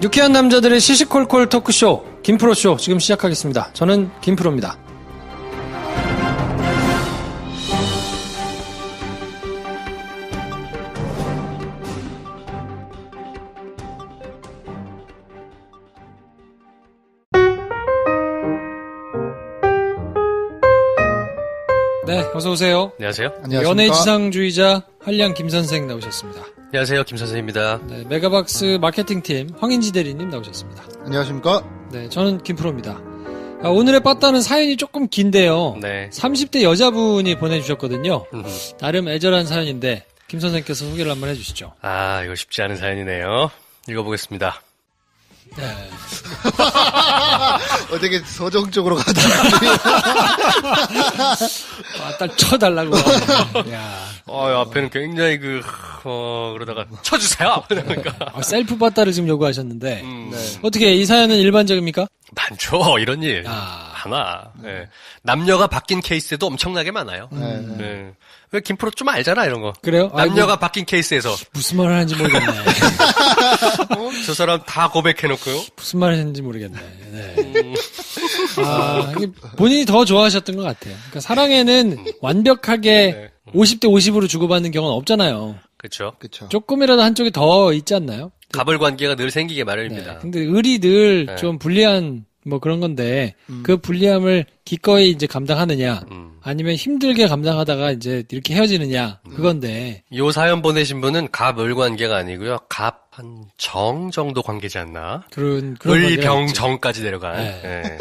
유쾌한 남자들의 시시콜콜 토크쇼 김프로쇼 지금 시작하겠습니다. 저는 김프로입니다. 네, 어서오세요. 안녕하세요. 안녕하십니까. 연애 지상주의자 한량 김선생 나오셨습니다. 안녕하세요. 김선생입니다. 네, 메가박스 마케팅팀 황인지 대리님 나오셨습니다. 안녕하십니까. 네, 저는 김프로입니다. 오늘의 빠따는 사연이 조금 긴데요. 네. 30대 여자분이 보내주셨거든요. 나름 애절한 사연인데 김 선생께서 소개를 한번 해주시죠. 아, 이거 쉽지 않은 사연이네요. 읽어보겠습니다. 네. 되게 서정적으로 가다. 빠따를 쳐달라고. 야. 앞에는 굉장히 그러다가 쳐주세요! 그러니까. 셀프 빠따를 지금 요구하셨는데. 네. 어떻게 이 사연은 일반적입니까? 많죠, 이런 일. 아. 하나. 네. 남녀가 바뀐 케이스도 엄청나게 많아요. 네. 왜 김프로 좀 알잖아, 이런 거. 그래요? 남녀가 바뀐 케이스에서. 무슨 말을 하는지 모르겠네. 저 사람 다 고백해놓고요. 무슨 말을 했는지 모르겠네. 네. 이게 본인이 더 좋아하셨던 것 같아요. 그러니까 사랑에는 완벽하게 50대 50으로 주고받는 경우는 없잖아요. 그쵸. 그쵸. 조금이라도 한쪽이 더 있지 않나요? 갑을 관계가 늘 생기게 마련입니다. 네. 근데 을이 늘 네. 좀 불리한 뭐 그런 건데 그 불리함을 기꺼이 이제 감당하느냐 아니면 힘들게 감당하다가 이제 이렇게 헤어지느냐 그건데 요 사연 보내신 분은 갑을 관계가 아니고요. 갑 한 정 정도 관계지 않나? 그런 관계가 있죠. 을병정까지 내려간. 네. 네.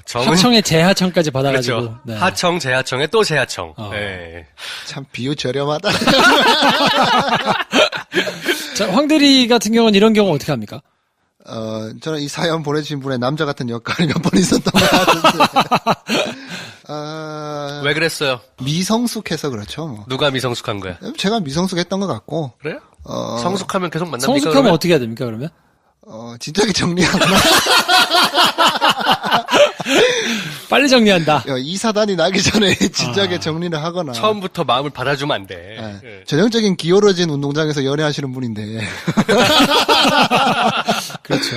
정은 하청의 재하청까지 받아가지고 그렇죠. 네. 하청, 재하청에 또 재하청. 어. 네. 참 비유 저렴하다. 자, 황 대리 같은 경우는 이런 경우 어떻게 합니까? 저는 이 사연 보내주신 분의 남자 같은 역할이 몇 번 있었던 것 같은데. 왜 그랬어요? 미성숙해서 그렇죠. 뭐. 누가 미성숙한 거야? 제가 미성숙했던 것 같고. 그래요? 성숙하면 계속 만납니까? 성숙하면 그러면? 어떻게 해야 됩니까, 그러면? 진작에 정리하거나. 빨리 정리한다. 이 사단이 나기 전에 진작에 정리를 하거나. 처음부터 마음을 받아주면 안 돼. 네. 네. 전형적인 기울어진 운동장에서 연애하시는 분인데. 그렇죠.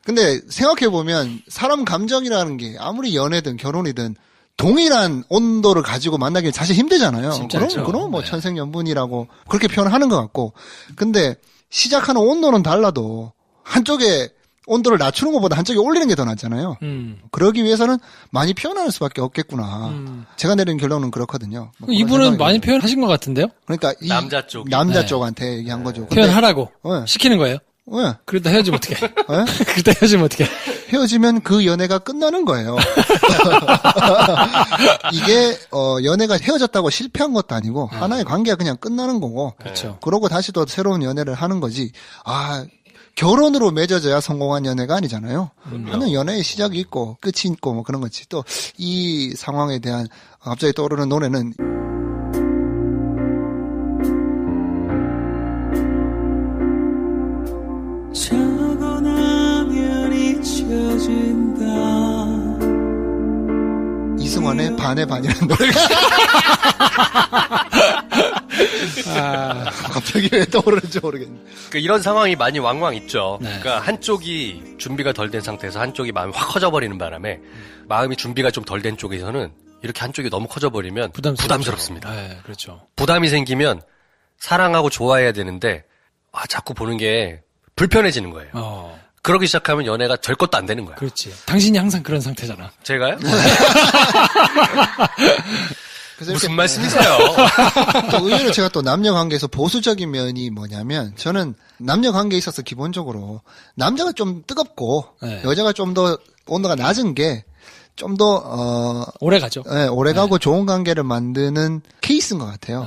근데 생각해보면 사람 감정이라는 게 아무리 연애든 결혼이든 동일한 온도를 가지고 만나기 사실 힘들잖아요. 쉽지 않죠. 그럼 뭐 네. 천생연분이라고 그렇게 표현하는 것 같고. 근데 시작하는 온도는 달라도 한쪽에 온도를 낮추는 것보다 한쪽에 올리는 게 더 낫잖아요. 그러기 위해서는 많이 표현할 수밖에 없겠구나. 제가 내린 결론은 그렇거든요. 뭐 그런 이분은 생각이 많이 들어요. 표현하신 것 같은데요? 그러니까 이 남자 쪽이. 남자 네. 쪽한테 얘기한 거죠. 근데 표현하라고. 네. 시키는 거예요? 네. 그러다 헤어지면 어떡해? 네? 그러다 헤어지면 어떡해? 헤어지면 그 연애가 끝나는 거예요. 이게 연애가 헤어졌다고 실패한 것도 아니고 하나의 관계가 그냥 끝나는 거고. 그렇죠. 그러고 다시 또 새로운 연애를 하는 거지. 결혼으로 맺어져야 성공한 연애가 아니잖아요. 하는 연애의 시작이 있고 끝이 있고 뭐 그런 거지. 또 이 상황에 대한 갑자기 떠오르는 노래는 자고 나면 잊혀진다. 이승환의 반의 반이라는 노래가 갑자기 왜 떠오르는지 모르겠네. 이런 상황이 많이 왕왕 있죠. 네. 그러니까 한쪽이 준비가 덜 된 상태에서 한쪽이 마음이 확 커져버리는 바람에 마음이 준비가 좀 덜 된 쪽에서는 이렇게 한쪽이 너무 커져버리면 부담스럽습니다. 네, 그렇죠. 부담이 생기면 사랑하고 좋아해야 되는데 자꾸 보는 게 불편해지는 거예요. 그러기 시작하면 연애가 될 것도 안 되는 거야. 그렇지. 당신이 항상 그런 상태잖아. 제가요? 그래서 무슨 이렇게 말씀이세요? 또 의외로 제가 또 남녀 관계에서 보수적인 면이 뭐냐면 저는 남녀 관계에 있어서 기본적으로 남자가 좀 뜨겁고 네. 여자가 좀 더 온도가 낮은 게 좀 더 오래 가죠. 오래가고 좋은 관계를 만드는 케이스인 것 같아요.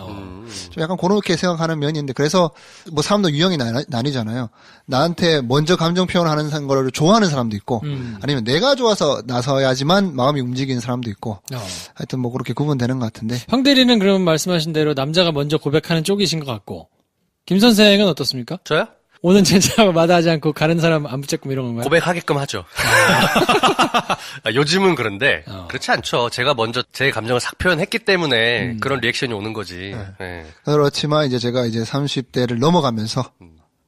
좀 약간 그렇게 생각하는 면이 있는데 그래서 뭐 사람도 유형이 나뉘잖아요. 나한테 먼저 감정 표현하는 거를 좋아하는 사람도 있고 아니면 내가 좋아서 나서야지만 마음이 움직이는 사람도 있고 하여튼 뭐 그렇게 구분되는 것 같은데 황 대리는 그러면 말씀하신 대로 남자가 먼저 고백하는 쪽이신 것 같고 김 선생은 어떻습니까? 저요? 오는 진짜 마다하지 않고 가는 사람 안 붙잡고 이런 건가요? 고백하게끔 하죠. 요즘은 그런데 그렇지 않죠. 제가 먼저 제 감정을 싹 표현했기 때문에 그런 리액션이 오는 거지. 네. 그렇지만 이제 제가 이제 30대를 넘어가면서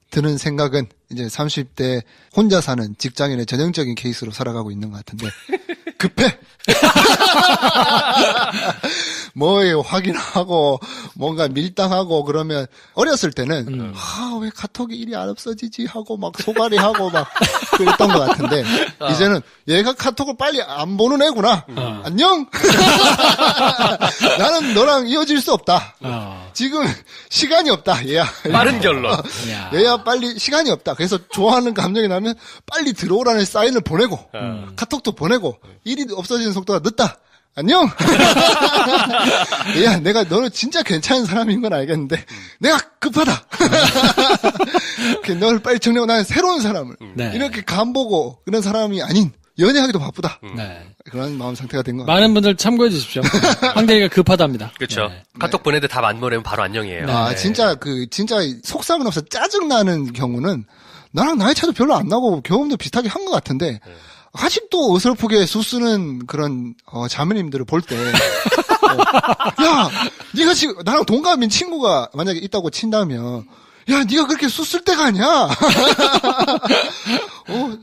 드는 생각은 이제 30대 혼자 사는 직장인의 전형적인 케이스로 살아가고 있는 것 같은데 급해. 뭐 확인하고 뭔가 밀당하고 그러면 어렸을 때는 왜 카톡이 일이 안 없어지지 하고 막 소갈이하고 막 그랬던 것 같은데 이제는 얘가 카톡을 빨리 안 보는 애구나. 안녕. 나는 너랑 이어질 수 없다. 지금 시간이 없다. 얘야. 빠른 결론. 얘야 빨리 시간이 없다. 그래서 좋아하는 감정이 나면 빨리 들어오라는 사인을 보내고 카톡도 보내고 일이 없어지는 속도가 늦다. 안녕. 야, 너는 진짜 괜찮은 사람인 건 알겠는데 내가 급하다. 너를 빨리 정리하고 나는 새로운 사람을 네. 이렇게 간보고 그런 사람이 아닌 연애하기도 바쁘다. 네. 그런 마음 상태가 된 것 같아요. 많은 분들 참고해 주십시오. 황대리가 급하답니다. 그렇죠. 네. 카톡 보내는데 답 안 보내면 바로 안녕이에요. 아, 네. 진짜 속상은 없어 짜증나는 경우는 나랑 나이 차도 별로 안 나고 경험도 비슷하게 한 것 같은데 아직도 어설프게 수쓰는 그런 자매님들을 볼 때 야, 네가 지금 나랑 동갑인 친구가 만약에 있다고 친다면 야, 네가 그렇게 수쓸 때가 아니야.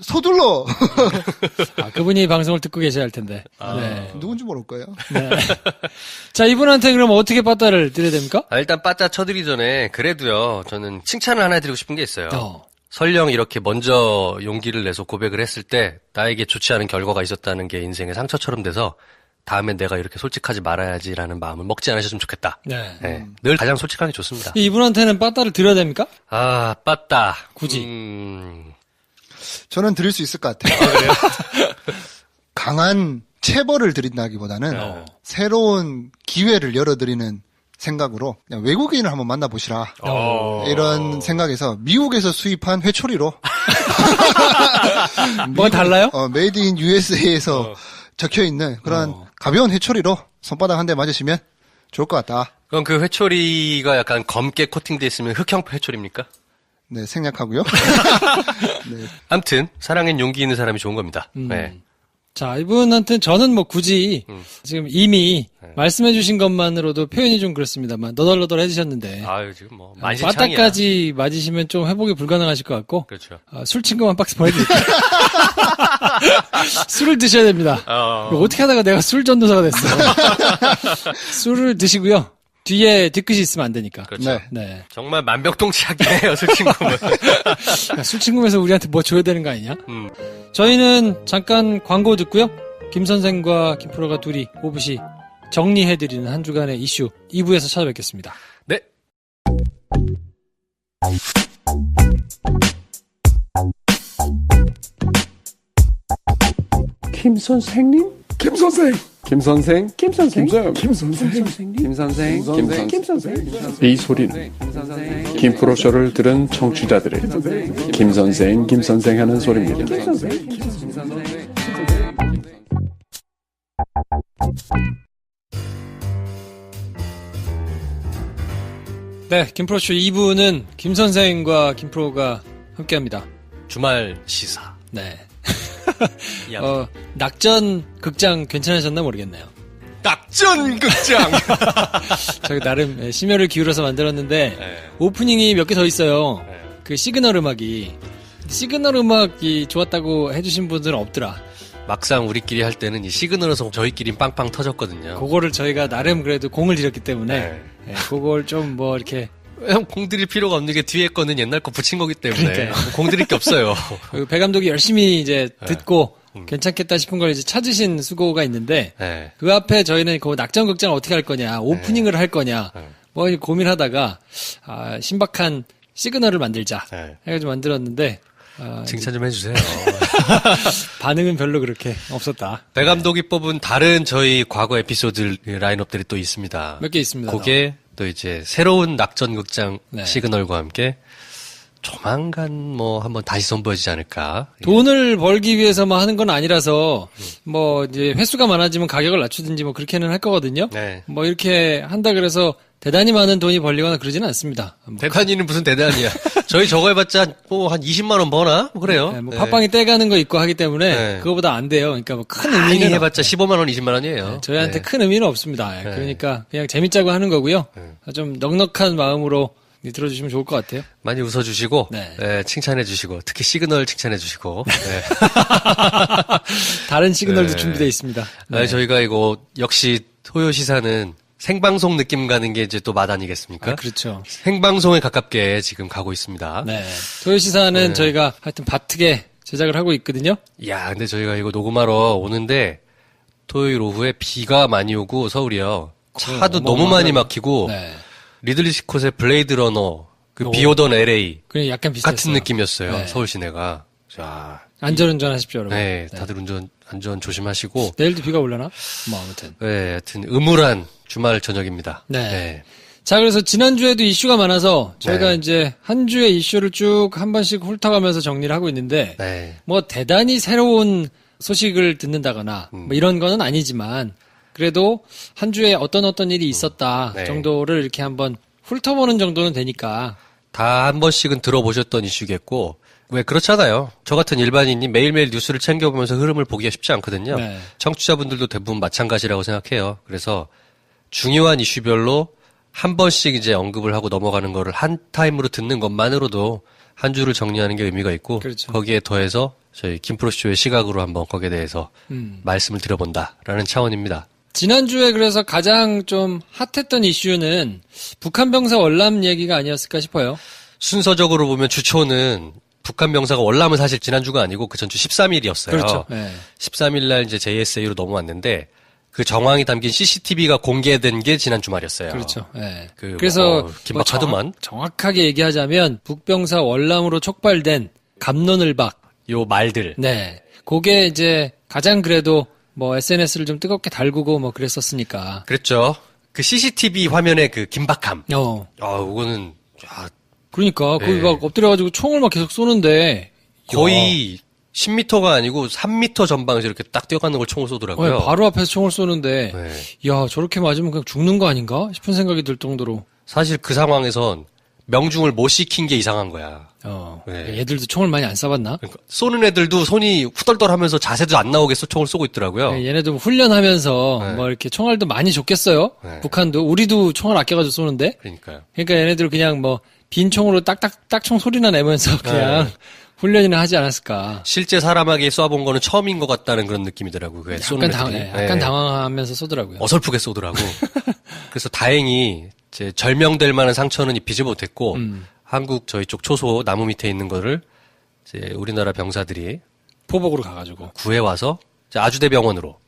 서둘러. 그분이 방송을 듣고 계셔야 할 텐데. 네. 누군지 모를 거예요. 네. 자, 이분한테 그럼 어떻게 빠따를 드려야 됩니까? 일단 빠따 쳐드리기 전에 그래도요, 저는 칭찬을 하나 해드리고 싶은 게 있어요. 설령 이렇게 먼저 용기를 내서 고백을 했을 때 나에게 좋지 않은 결과가 있었다는 게 인생의 상처처럼 돼서 다음엔 내가 이렇게 솔직하지 말아야지라는 마음을 먹지 않으셨으면 좋겠다. 네. 네. 늘 가장 솔직한 게 좋습니다. 이분한테는 빠따를 드려야 됩니까? 빠따. 굳이. 저는 드릴 수 있을 것 같아요. 그래요? 강한 체벌을 드린다기보다는 새로운 기회를 열어드리는 생각으로 그냥 외국인을 한번 만나보시라. 이런 생각에서 미국에서 수입한 회초리로 뭐가 달라요? 메이드 인 USA에서 적혀있는 그런 가벼운 회초리로 손바닥 한 대 맞으시면 좋을 것 같다. 그럼 그 회초리가 약간 검게 코팅되어 있으면 흑형 회초리입니까? 네, 생략하고요. 네. 아무튼 사랑엔 용기 있는 사람이 좋은 겁니다. 네. 자, 이분한테는 저는 뭐 굳이 지금 이미 말씀해 주신 것만으로도 표현이 좀 그렇습니다만 너덜너덜 해주셨는데 지금 뭐 만신창이야. 빠따까지 맞으시면 좀 회복이 불가능하실 것 같고 그렇죠. 술 친구 한 박스 보내드릴게요. 술을 드셔야 됩니다. 어떻게 하다가 내가 술 전도사가 됐어. 술을 드시고요. 뒤에 뒤끝이 있으면 안 되니까. 그렇죠. 네. 정말 만병통치약이네요, 술 친구는. 술 친구면서 우리한테 뭐 줘야 되는 거 아니냐? 저희는 잠깐 광고 듣고요. 김 선생과 김 프로가 둘이 오붓이 정리해드리는 한 주간의 이슈 2부에서 찾아뵙겠습니다. 네. 김 선생님? 김 선생. 김 선생. 김 선생. 김 선생. 김 선생. 김 선생. 이 소리는 김프로쇼를 들은 청취자들의 김 선생, 김 선생 하는 소리입니다. 김 선생. 김 선생. 네, 김프로쇼 2부는 김 선생과 김 프로가 함께합니다. 주말 시사. 네. 낙전 극장 괜찮으셨나 모르겠네요. 낙전 극장! 저희 나름 심혈을 기울여서 만들었는데, 오프닝이 몇 개 더 있어요. 그 시그널 음악이. 시그널 음악이 좋았다고 해주신 분들은 없더라. 막상 우리끼리 할 때는 이 시그널에서 저희끼리 빵빵 터졌거든요. 그거를 저희가 나름 그래도 공을 들였기 때문에, 그걸 좀 뭐 이렇게. 형 공 들일 필요가 없는 게 뒤에 거는 옛날 거 붙인 거기 때문에 그러니까요. 공 들일 게 없어요. 배 감독이 열심히 이제 듣고 괜찮겠다 싶은 걸 이제 찾으신 수고가 있는데 그 앞에 저희는 그 낙전 극장을 어떻게 할 거냐, 오프닝을 할 거냐 뭐 고민하다가 신박한 시그널을 만들자 해가지고 만들었는데 칭찬 좀 해주세요. 반응은 별로 그렇게 없었다. 배 감독이 뽑은 다른 저희 과거 에피소드 라인업들이 또 있습니다. 몇 개 있습니다. 그게 또 이제 새로운 낙전극장 시그널과 함께 조만간 뭐 한번 다시 선보여지지 않을까. 돈을 벌기 위해서만 하는 건 아니라서 뭐 이제 횟수가 많아지면 가격을 낮추든지 뭐 그렇게는 할 거거든요. 뭐 이렇게 한다 그래서 대단히 많은 돈이 벌리거나 그러지는 않습니다. 대단히는 무슨 대단히야. 저희 저거 해봤자 뭐 한 20만 원 버나? 뭐 그래요. 네, 뭐 팟빵이 떼가는 거 있고 하기 때문에 그거보다 안 돼요. 그러니까 뭐 큰 의미는 해봤자 15만 원, 20만 원이에요. 저희한테 큰 의미는 없습니다. 그러니까 그냥 재밌자고 하는 거고요. 좀 넉넉한 마음으로 들어주시면 좋을 것 같아요. 많이 웃어주시고, 네. 네, 칭찬해주시고, 특히 시그널 칭찬해주시고. 네. 다른 시그널도 네. 준비되어 있습니다. 네. 저희가 이거 역시 토요시사는 생방송 느낌 가는 게 이제 또 맛 아니겠습니까? 그렇죠. 생방송에 가깝게 지금 가고 있습니다. 네. 토요시사는 저희가 하여튼 바트게 제작을 하고 있거든요. 야, 근데 저희가 이거 녹음하러 오는데 토요일 오후에 비가 많이 오고 서울이요. 차도 너무 많이 막히고 네. 리들리 스콧의 블레이드 러너 비 오던 LA 그냥 약간 비슷했어요. 같은 느낌이었어요. 네. 서울 시내가. 자, 안전운전 하십시오, 여러분. 네, 다들 안전 조심하시고. 내일도 비가 올려나? 뭐 아무튼. 네, 하여튼 음울한 주말 저녁입니다. 네. 자, 그래서 지난주에도 이슈가 많아서 저희가 네. 이제 한 주의 이슈를 쭉 한 번씩 훑어가면서 정리를 하고 있는데 네. 뭐 대단히 새로운 소식을 듣는다거나 뭐 이런 거는 아니지만 그래도 한 주에 어떤 일이 있었다 네. 정도를 이렇게 한번 훑어보는 정도는 되니까 다 한 번씩은 들어보셨던 이슈겠고, 왜 그렇잖아요. 저 같은 일반인이 매일매일 뉴스를 챙겨보면서 흐름을 보기가 쉽지 않거든요. 네. 청취자분들도 대부분 마찬가지라고 생각해요. 그래서 중요한 이슈별로 한 번씩 이제 언급을 하고 넘어가는 거를 한 타임으로 듣는 것만으로도 한 주를 정리하는 게 의미가 있고, 그렇죠. 거기에 더해서 저희 김프로쇼의 시각으로 한번 거기에 대해서 말씀을 드려본다라는 차원입니다. 지난주에 그래서 가장 좀 핫했던 이슈는 북한 병사 월남 얘기가 아니었을까 싶어요. 순서적으로 보면 주초는 북한 병사가 월남은 사실 지난주가 아니고 그 전주 13일이었어요. 그렇죠. 네. 13일 날 이제 JSA로 넘어왔는데 그 정황이 담긴 CCTV가 공개된 게 지난 주말이었어요. 그렇죠. 네. 그 그래서 긴박하더만. 정확하게 얘기하자면 북병사 월남으로 촉발된 갑론을박. 요 말들. 네. 그게 이제 가장 그래도 뭐 SNS를 좀 뜨겁게 달구고 뭐 그랬었으니까. 그랬죠. 그 CCTV 화면의 그 긴박함. 이거는 그러니까 거기 네. 막 엎드려가지고 총을 막 계속 쏘는데 거의 10m가 아니고 3m 전방에서 이렇게 딱 뛰어가는 걸 총을 쏘더라고요. 바로 앞에서 총을 쏘는데 네. 야 저렇게 맞으면 그냥 죽는 거 아닌가 싶은 생각이 들 정도로. 사실 그 상황에선 명중을 못 시킨 게 이상한 거야. 네. 얘들도 총을 많이 안 쏴봤나? 그러니까 쏘는 애들도 손이 후덜덜하면서 자세도 안 나오게 총을 쏘고 있더라고요. 네, 얘네도 훈련하면서 네. 뭐 이렇게 총알도 많이 줬겠어요. 네. 북한도 우리도 총알 아껴가지고 쏘는데. 그러니까요. 그러니까 얘네들 그냥 뭐 빈 총으로 딱총 소리나 내면서 그냥 훈련이나 하지 않았을까. 실제 사람에게 쏴본 거는 처음인 것 같다는 그런 느낌이더라고요. 그 쏘는 애들이. 약간 당황하면서 쏘더라고요. 어설프게 쏘더라고. 그래서 다행히 이제 절명될 만한 상처는 입히지 못했고 한국 저희 쪽 초소 나무 밑에 있는 거를 이제 우리나라 병사들이 포복으로 가가지고 구해와서 이제 아주대병원으로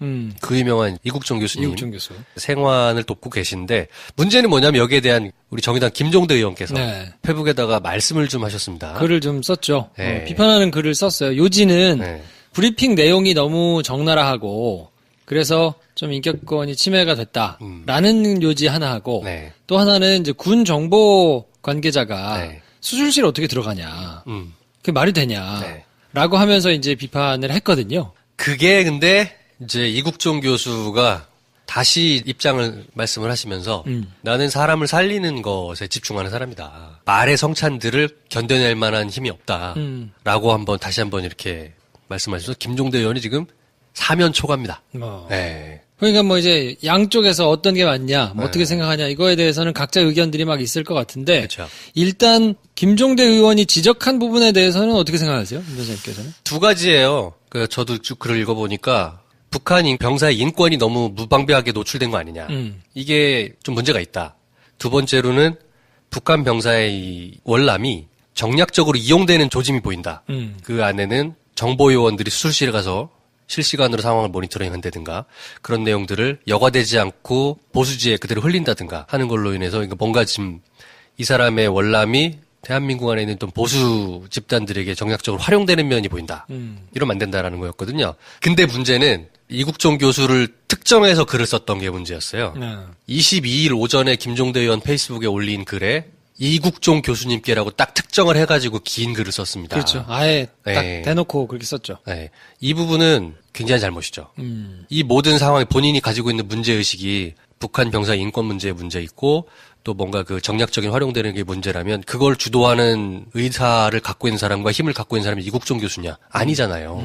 그 유명한 이국종 교수님 이국종 교수 생환을 돕고 계신데 문제는 뭐냐면 여기에 대한 우리 정의당 김종대 의원께서 네. 페북에다가 말씀을 좀 하셨습니다. 글을 좀 썼죠. 네. 비판하는 글을 썼어요. 요지는 네. 브리핑 내용이 너무 적나라하고 그래서 좀 인격권이 침해가 됐다라는 요지 하나 하고 네. 또 하나는 이제 군 정보 관계자가 네. 수술실 어떻게 들어가냐. 음. 그게 말이 되냐. 네. 라고 하면서 이제 비판을 했거든요. 그게 근데 이제 이국종 교수가 다시 입장을 말씀을 하시면서 나는 사람을 살리는 것에 집중하는 사람이다. 말의 성찬들을 견뎌낼 만한 힘이 없다. 라고 다시 한번 이렇게 말씀하셔서 김종대 의원이 지금 사면 초과입니다. 네. 그러니까 뭐 이제 양쪽에서 어떤 게 맞냐, 뭐 어떻게 생각하냐 이거에 대해서는 각자 의견들이 막 있을 것 같은데 그렇죠. 일단 김종대 의원이 지적한 부분에 대해서는 어떻게 생각하세요? 임 선생님께서는? 두 가지예요. 저도 쭉 글을 읽어보니까 북한 병사의 인권이 너무 무방비하게 노출된 거 아니냐. 이게 좀 문제가 있다. 두 번째로는 북한 병사의 이 월남이 정략적으로 이용되는 조짐이 보인다. 그 안에는 정보요원들이 수술실에 가서 실시간으로 상황을 모니터링한다든가 그런 내용들을 여과되지 않고 보수지에 그대로 흘린다든가 하는 걸로 인해서 뭔가 지금 이 사람의 월남이 대한민국 안에 있는 또 보수 집단들에게 정략적으로 활용되는 면이 보인다. 이러면 안 된다라는 거였거든요. 근데 문제는 이국종 교수를 특정해서 글을 썼던 게 문제였어요. 22일 오전에 김종대 의원 페이스북에 올린 글에 이국종 교수님께라고 딱 특정을 해가지고 긴 글을 썼습니다. 그렇죠. 아예 딱 네. 대놓고 그렇게 썼죠. 네. 이 부분은 굉장히 잘못이죠. 이 모든 상황에 본인이 가지고 있는 문제의식이 북한 병사 인권 문제에 문제 있고 또 뭔가 그 정략적인 활용되는 게 문제라면 그걸 주도하는 의사를 갖고 있는 사람과 힘을 갖고 있는 사람이 이국종 교수냐? 아니잖아요.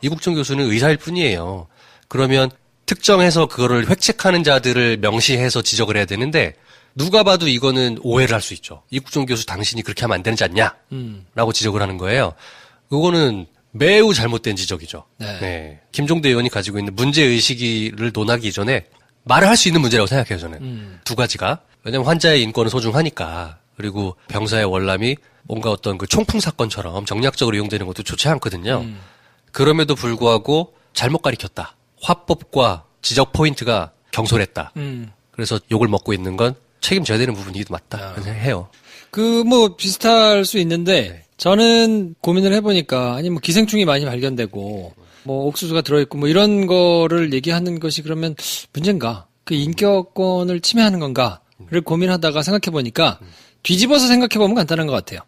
이국종 교수는 의사일 뿐이에요. 그러면 특정해서 그거를 획책하는 자들을 명시해서 지적을 해야 되는데 누가 봐도 이거는 오해를 할 수 있죠. 이국종 교수 당신이 그렇게 하면 안 되지 않냐? 라고 지적을 하는 거예요. 그거는 매우 잘못된 지적이죠. 네. 네. 김종대 의원이 가지고 있는 문제의식을 논하기 전에 말을 할 수 있는 문제라고 생각해요, 저는. 두 가지가. 왜냐면 환자의 인권은 소중하니까. 그리고 병사의 월남이 뭔가 어떤 그 총풍 사건처럼 정략적으로 이용되는 것도 좋지 않거든요. 그럼에도 불구하고 잘못 가리켰다. 화법과 지적 포인트가 경솔했다. 그래서 욕을 먹고 있는 건 책임져야 되는 부분이기도 맞다. 생각해요. 비슷할 수 있는데, 저는 고민을 해보니까, 아니, 기생충이 많이 발견되고, 옥수수가 들어있고, 이런 거를 얘기하는 것이 그러면 문제인가? 그 인격권을 침해하는 건가?를 고민하다가 생각해보니까, 뒤집어서 생각해보면 간단한 것 같아요.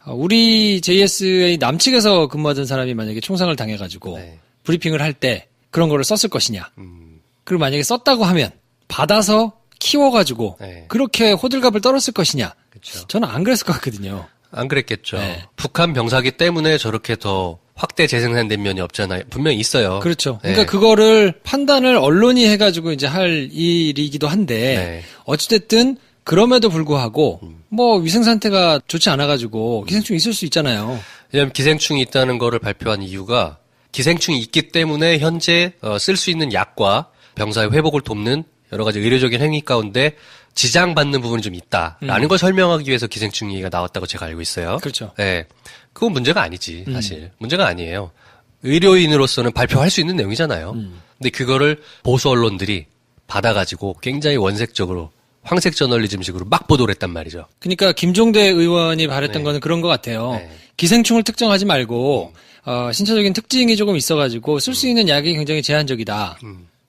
우리 JSA 남측에서 근무하던 사람이 만약에 총상을 당해가지고, 네. 브리핑을 할 때 그런 거를 썼을 것이냐. 그리고 만약에 썼다고 하면, 받아서 키워가지고, 네. 그렇게 호들갑을 떨었을 것이냐. 그쵸. 저는 안 그랬을 것 같거든요. 안 그랬겠죠. 네. 북한 병사기 때문에 저렇게 더 확대 재생산된 면이 없잖아요. 분명히 있어요. 그렇죠. 네. 그러니까 그거를 판단을 언론이 해가지고 이제 할 일이기도 한데, 네. 어찌됐든 그럼에도 불구하고 위생 상태가 좋지 않아가지고 기생충이 있을 수 있잖아요. 왜냐하면 기생충이 있다는 거를 발표한 이유가 기생충이 있기 때문에 현재 쓸 수 있는 약과 병사의 회복을 돕는 여러 가지 의료적인 행위 가운데 지장받는 부분이 좀 있다라는 걸 설명하기 위해서 기생충 얘기가 나왔다고 제가 알고 있어요. 그렇죠. 네, 그건 문제가 아니지 사실. 문제가 아니에요. 의료인으로서는 발표할 수 있는 내용이잖아요. 근데 그거를 보수 언론들이 받아가지고 굉장히 원색적으로 황색 저널리즘식으로 막 보도를 했단 말이죠. 그러니까 김종대 의원이 바랬던 네. 거는 그런 것 같아요. 네. 기생충을 특정하지 말고 신체적인 특징이 조금 있어가지고 쓸 수 있는 약이 굉장히 제한적이다.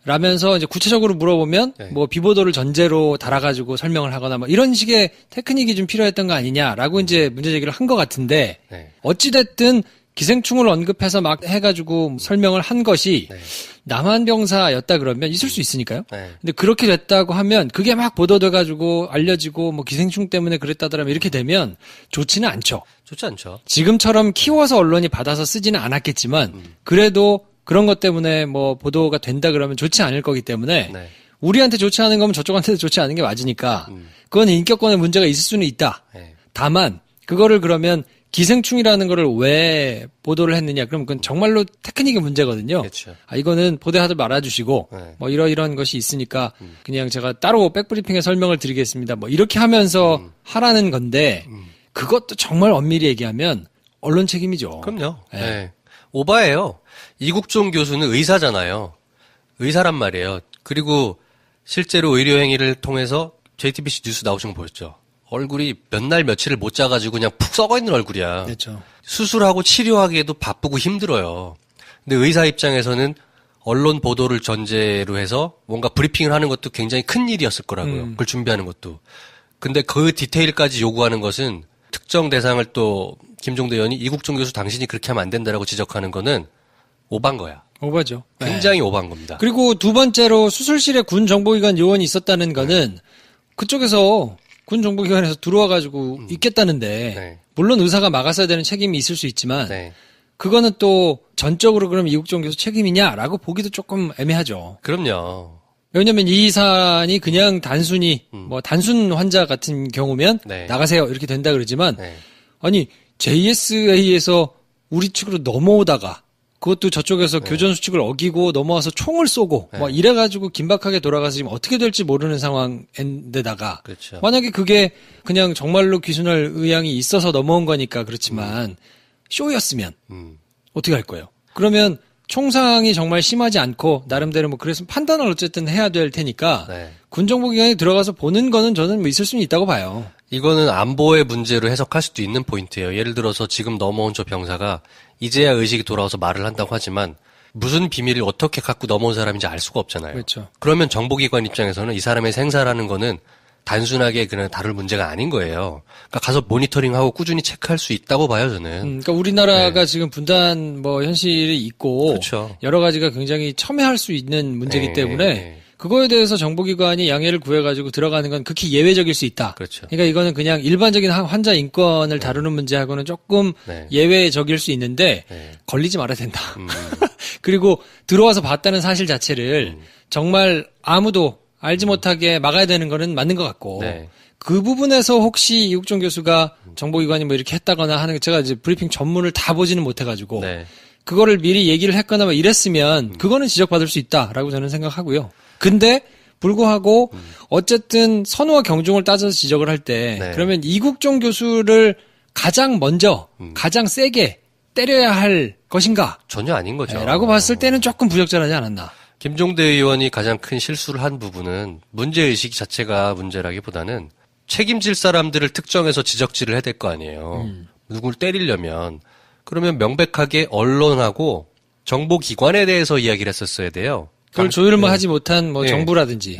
라면서 이제 구체적으로 물어보면 네. 비보도를 전제로 달아가지고 설명을 하거나 이런 식의 테크닉이 좀 필요했던 거 아니냐라고 이제 문제 제기를 한 것 같은데 네. 어찌됐든 기생충을 언급해서 막 해가지고 설명을 한 것이 네. 남한 병사였다 그러면 있을 수 있으니까요. 네. 근데 그렇게 됐다고 하면 그게 막 보도돼가지고 알려지고 기생충 때문에 그랬다더라면 이렇게 되면 좋지는 않죠. 좋지 않죠. 지금처럼 키워서 언론이 받아서 쓰지는 않았겠지만 그래도 그런 것 때문에 보도가 된다 그러면 좋지 않을 거기 때문에 네. 우리한테 좋지 않은 거면 저쪽한테도 좋지 않은 게 맞으니까 그건 인격권의 문제가 있을 수는 있다. 네. 다만 그거를 그러면 기생충이라는 거를 왜 보도를 했느냐? 그럼 그건 정말로 테크닉의 문제거든요. 그렇죠. 이거는 보도하지 말아주시고, 네. 이런 것이 있으니까 그냥 제가 따로 백브리핑에 설명을 드리겠습니다. 이렇게 하면서 하라는 건데, 그것도 정말 엄밀히 얘기하면 언론 책임이죠. 그럼요. 네. 네. 오바예요. 이국종 교수는 의사잖아요. 의사란 말이에요. 그리고 실제로 의료 행위를 통해서 JTBC 뉴스 나오신 거 보셨죠? 얼굴이 몇 날 며칠을 못 자가지고 그냥 푹 썩어 있는 얼굴이야. 그렇죠. 수술하고 치료하기에도 바쁘고 힘들어요. 근데 의사 입장에서는 언론 보도를 전제로 해서 뭔가 브리핑을 하는 것도 굉장히 큰 일이었을 거라고요. 그걸 준비하는 것도. 근데 그 디테일까지 요구하는 것은 특정 대상을 또 김종대 의원이 이국종 교수 당신이 그렇게 하면 안 된다라고 지적하는 거는 오반 거야. 오바죠. 굉장히 오반 겁니다. 그리고 두 번째로 수술실에 군 정보기관 요원이 있었다는 거는 그쪽에서 군 정보기관에서 들어와가지고 있겠다는데 네. 물론 의사가 막았어야 되는 책임이 있을 수 있지만 네. 그거는 또 전적으로 그럼 이국종 교수 책임이냐라고 보기도 조금 애매하죠. 그럼요. 왜냐면 이 사안이 그냥 단순히 단순 환자 같은 경우면 네. 나가세요 이렇게 된다 그러지만 네. 아니 JSA에서 우리 측으로 넘어오다가 그것도 저쪽에서 교전 수칙을 어기고 넘어와서 총을 쏘고 이래가지고 긴박하게 돌아가서 지금 어떻게 될지 모르는 상황인데다가 그렇죠. 만약에 그게 그냥 정말로 귀순할 의향이 있어서 넘어온 거니까 그렇지만 쇼였으면 어떻게 할 거예요? 그러면 총상이 정말 심하지 않고 나름대로 그래서 판단을 어쨌든 해야 될 테니까 네. 군정보기관에 들어가서 보는 거는 저는 있을 수는 있다고 봐요. 이거는 안보의 문제로 해석할 수도 있는 포인트예요. 예를 들어서 지금 넘어온 저 병사가 이제야 의식이 돌아와서 말을 한다고 하지만 무슨 비밀을 어떻게 갖고 넘어온 사람인지 알 수가 없잖아요. 그렇죠. 그러면 정보기관 입장에서는 이 사람의 생사라는 거는 단순하게 그냥 다룰 문제가 아닌 거예요. 그러니까 가서 모니터링하고 꾸준히 체크할 수 있다고 봐요, 저는. 그러니까 우리나라가 지금 분단 현실이 있고 그렇죠. 여러 가지가 굉장히 첨예할 수 있는 문제이기 때문에 그거에 대해서 정보기관이 양해를 구해가지고 들어가는 건 극히 예외적일 수 있다. 그렇죠. 그러니까 이거는 그냥 일반적인 환자 인권을 다루는 문제하고는 조금 예외적일 수 있는데 걸리지 말아야 된다. 그리고 들어와서 봤다는 사실 자체를 정말 아무도 알지 못하게 막아야 되는 거는 맞는 것 같고 그 부분에서 혹시 이국종 교수가 정보기관이 뭐 이렇게 했다거나 하는 게 제가 이제 브리핑 전문을 다 보지는 못해가지고 그거를 미리 얘기를 했거나 뭐 이랬으면 그거는 지적받을 수 있다라고 저는 생각하고요. 근데 불구하고 어쨌든 선호와 경중을 따져서 지적을 할 때 그러면 이국종 교수를 가장 먼저 가장 세게 때려야 할 것인가? 전혀 아닌 거죠. 라고 봤을 때는 조금 부적절하지 않았나. 김종대 의원이 가장 큰 실수를 한 부분은 문제의식 자체가 문제라기보다는 책임질 사람들을 특정해서 지적질을 해야 될 거 아니에요. 누굴 때리려면. 그러면 명백하게 언론하고 정보기관에 대해서 이야기를 했었어야 돼요. 그걸 조율을 하지 못한 뭐 정부라든지.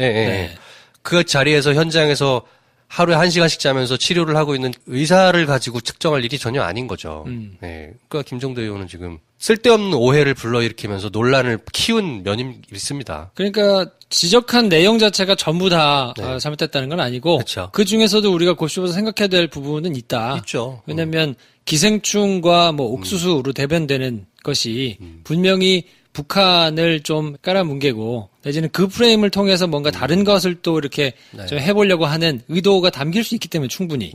그 자리에서 현장에서 하루에 1시간씩 자면서 치료를 하고 있는 의사를 가지고 측정할 일이 전혀 아닌 거죠. 그러니까 김종대 의원은 지금 쓸데없는 오해를 불러일으키면서 논란을 키운 면이 있습니다. 그러니까 지적한 내용 자체가 전부 다 잘못됐다는 건 아니고 그쵸. 그 중에서도 우리가 곱씹어서 생각해야 될 부분은 있다. 있죠. 왜냐하면 기생충과 뭐 옥수수로 대변되는 것이 분명히 북한을 좀 깔아뭉개고 내지는 그 프레임을 통해서 뭔가 다른 것을 또 이렇게 좀 해보려고 하는 의도가 담길 수 있기 때문에 충분히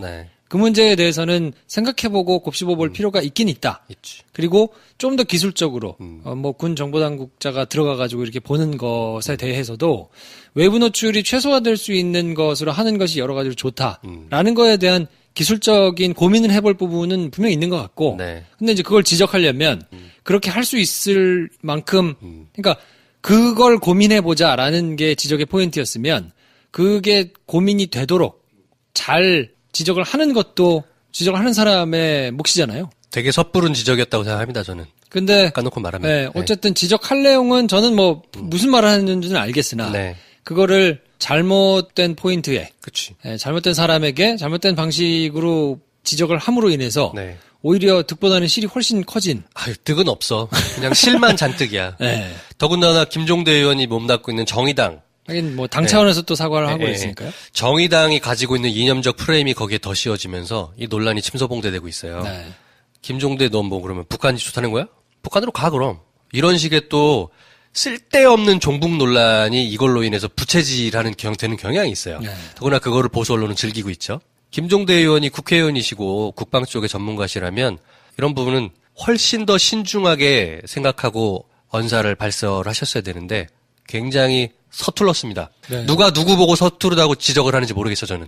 그 문제에 대해서는 생각해보고 곱씹어볼 필요가 있긴 있다. 있지. 그리고 좀 더 기술적으로 뭐 군 정보당국자가 들어가가지고 이렇게 보는 것에 대해서도 외부 노출이 최소화될 수 있는 것으로 하는 것이 여러 가지로 좋다라는 거에 대한 기술적인 고민을 해볼 부분은 분명히 있는 것 같고 근데 이제 그걸 지적하려면 그렇게 할 수 있을 만큼 그러니까 그걸 고민해보자라는 게 지적의 포인트였으면 그게 고민이 되도록 잘 지적을 하는 것도 지적을 하는 사람의 몫이잖아요. 되게 섣부른 지적이었다고 생각합니다, 저는. 근데 까놓고 말하면. 어쨌든 지적할 내용은 저는 뭐 무슨 말을 하는지는 알겠으나 그거를 잘못된 포인트에 잘못된 사람에게 잘못된 방식으로 지적을 함으로 인해서 오히려 득보다는 실이 훨씬 커진. 득은 없어. 그냥 실만 잔뜩이야. 더군다나 김종대 의원이 몸담고 있는 정의당. 하긴 뭐 당 차원에서 또 사과를 하고 있으니까요. 정의당이 가지고 있는 이념적 프레임이 거기에 더 씌워지면서 이 논란이 침소봉대되고 있어요. 김종대 너 뭐 그러면 북한이 좋다는 거야? 북한으로 가 그럼. 이런 식의 또 쓸데없는 종북 논란이 이걸로 인해서 부채질하는 되는 경향이 있어요. 더구나 그거를 보수 언론은 즐기고 있죠. 김종대 의원이 국회의원이시고 국방 쪽의 전문가시라면 이런 부분은 훨씬 더 신중하게 생각하고 언사를 발설을 하셨어야 되는데 굉장히 서툴렀습니다. 누가 누구 보고 서투르다고 지적을 하는지 모르겠어 저는.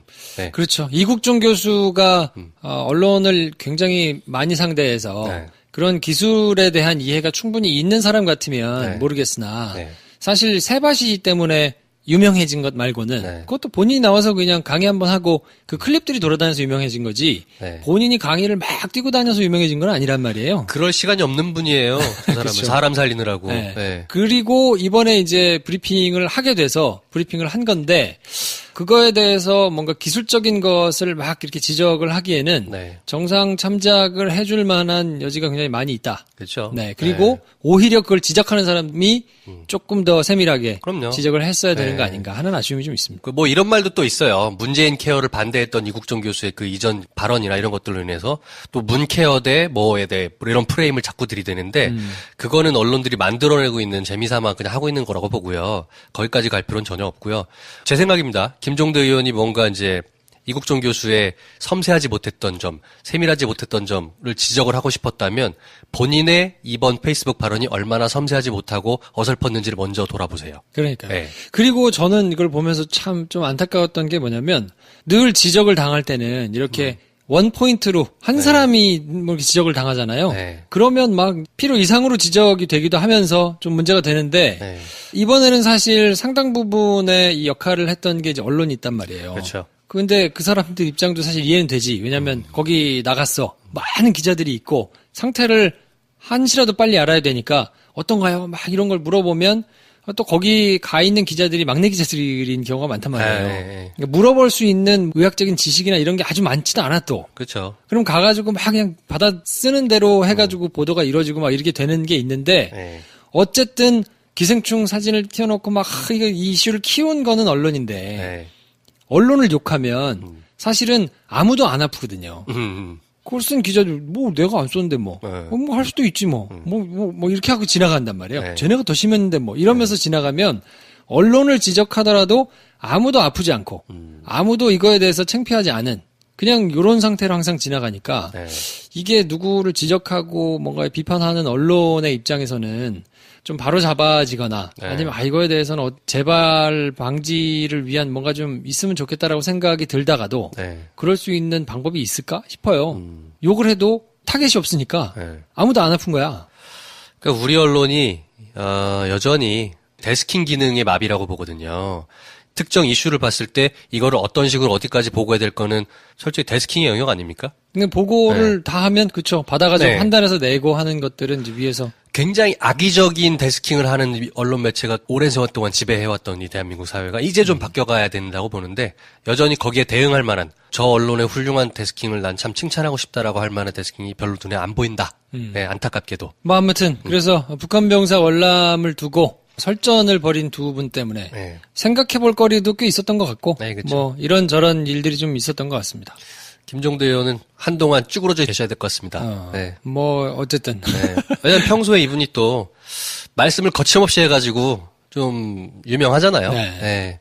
그렇죠. 이국종 교수가 언론을 굉장히 많이 상대해서 그런 기술에 대한 이해가 충분히 있는 사람 같으면 모르겠으나 사실 세바시 때문에 유명해진 것 말고는 그것도 본인이 나와서 그냥 강의 한번 하고 그 클립들이 돌아다녀서 유명해진 거지 본인이 강의를 막 뛰고 다녀서 유명해진 건 아니란 말이에요. 그럴 시간이 없는 분이에요. 그 사람은. 그렇죠. 사람 살리느라고. 그리고 이번에 이제 브리핑을 하게 돼서 브리핑을 한 건데 그거에 대해서 뭔가 기술적인 것을 막 이렇게 지적을 하기에는 정상 참작을 해줄 만한 여지가 굉장히 많이 있다. 그렇죠. 그리고 오히려 그걸 지적하는 사람이 조금 더 세밀하게 그럼요. 지적을 했어야 되는 거 아닌가 하는 아쉬움이 좀 있습니다. 뭐 이런 말도 또 있어요. 문재인 케어를 반대했던 이국종 교수의 그 이전 발언이나 이런 것들로 인해서 또 문케어 대 뭐에 대해 이런 프레임을 자꾸 들이대는데 그거는 언론들이 만들어내고 있는 재미삼아 그냥 하고 있는 거라고 보고요. 거기까지 갈 필요는 전혀 없고요. 제 생각입니다. 김종대 의원이 뭔가 이제 이국종 교수의 섬세하지 못했던 점, 세밀하지 못했던 점을 지적을 하고 싶었다면 본인의 이번 페이스북 발언이 얼마나 섬세하지 못하고 어설펐는지를 먼저 돌아보세요. 그러니까요. 그리고 저는 이걸 보면서 참 좀 안타까웠던 게 뭐냐면 늘 지적을 당할 때는 이렇게 원 포인트로 한 사람이 뭐 이렇게 지적을 당하잖아요. 그러면 막 필요 이상으로 지적이 되기도 하면서 좀 문제가 되는데 이번에는 사실 상당 부분의 이 역할을 했던 게 이제 언론이 있단 말이에요. 그렇죠. 근데 그 사람들 입장도 사실 이해는 되지. 왜냐면 거기 나갔어. 많은 기자들이 있고 상태를 한시라도 빨리 알아야 되니까 어떤가요? 막 이런 걸 물어보면 또 거기 가 있는 기자들이 막내 기자들인 경우가 많단 말이에요. 그러니까 물어볼 수 있는 의학적인 지식이나 이런 게 아주 많지도 않아 또. 그렇죠. 그럼 가가지고 막 그냥 받아 쓰는 대로 해가지고 보도가 이루어지고 막 이렇게 되는 게 있는데 어쨌든 기생충 사진을 띄워놓고 막 이거 이슈를 키운 거는 언론인데 언론을 욕하면 사실은 아무도 안 아프거든요. 그걸 쓴 기자들 뭐 내가 안 썼는데 뭐 할 수도 있지 뭐 이렇게 하고 지나간단 말이에요. 쟤네가 더 심했는데 뭐 이러면서 지나가면 언론을 지적하더라도 아무도 아프지 않고 아무도 이거에 대해서 창피하지 않은 그냥 이런 상태로 항상 지나가니까 네. 이게 누구를 지적하고 뭔가 비판하는 언론의 입장에서는 좀 바로 잡아지거나 네. 아니면 이거에 대해서는 재발 방지를 위한 뭔가 좀 있으면 좋겠다라고 생각이 들다가도 네. 그럴 수 있는 방법이 있을까 싶어요. 욕을 해도 타겟이 없으니까 네. 아무도 안 아픈 거야. 그러니까 우리 언론이 여전히 데스킹 기능의 마비라고 보거든요. 특정 이슈를 봤을 때 이거를 어떤 식으로 어디까지 보고해야 될 거는 솔직히 데스킹의 영역 아닙니까? 근데 보고를 다 하면 그쵸 받아가지고 네. 판단해서 내고 하는 것들은 이제 위에서 굉장히 악의적인 데스킹을 하는 언론 매체가 오랜 세월 동안 지배해왔던 이 대한민국 사회가 이제 좀 바뀌어가야 된다고 보는데 여전히 거기에 대응할 만한 저 언론의 훌륭한 데스킹을 난 참 칭찬하고 싶다라고 할 만한 데스킹이 별로 눈에 안 보인다. 네, 안타깝게도. 뭐 아무튼 그래서 북한 병사 월남을 두고 설전을 벌인 두 분 때문에 네. 생각해볼 거리도 꽤 있었던 것 같고 네, 그쵸. 뭐 이런저런 일들이 좀 있었던 것 같습니다. 김종대 의원은 한동안 쭈그러져 계셔야 될 것 같습니다. 네. 뭐 어쨌든 네. 왜냐면 평소에 이분이 또 말씀을 거침없이 해가지고 좀 유명하잖아요. 네. 네.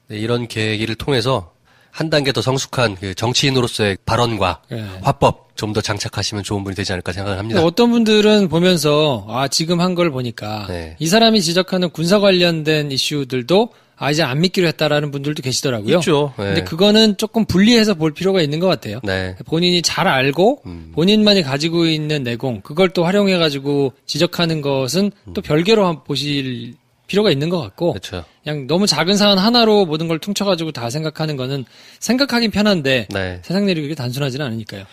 네, 이런 계기를 통해서 한 단계 더 성숙한 그 정치인으로서의 발언과 네. 화법 좀 더 장착하시면 좋은 분이 되지 않을까 생각을 합니다. 어떤 분들은 보면서 지금 한 걸 보니까 네. 이 사람이 지적하는 군사 관련된 이슈들도 이제 안 믿기로 했다라는 분들도 계시더라고요. 있죠. 네. 근데 그거는 조금 분리해서 볼 필요가 있는 것 같아요. 네. 본인이 잘 알고 본인만이 가지고 있는 내공 그걸 또 활용해가지고 지적하는 것은 또 별개로 한번 보실 필요가 있는 것 같고 그렇죠. 그냥 너무 작은 사안 하나로 모든 걸 퉁쳐가지고 다 생각하는 거는 생각하긴 편한데 네. 세상 일이 그렇게 단순하지는 않으니까요.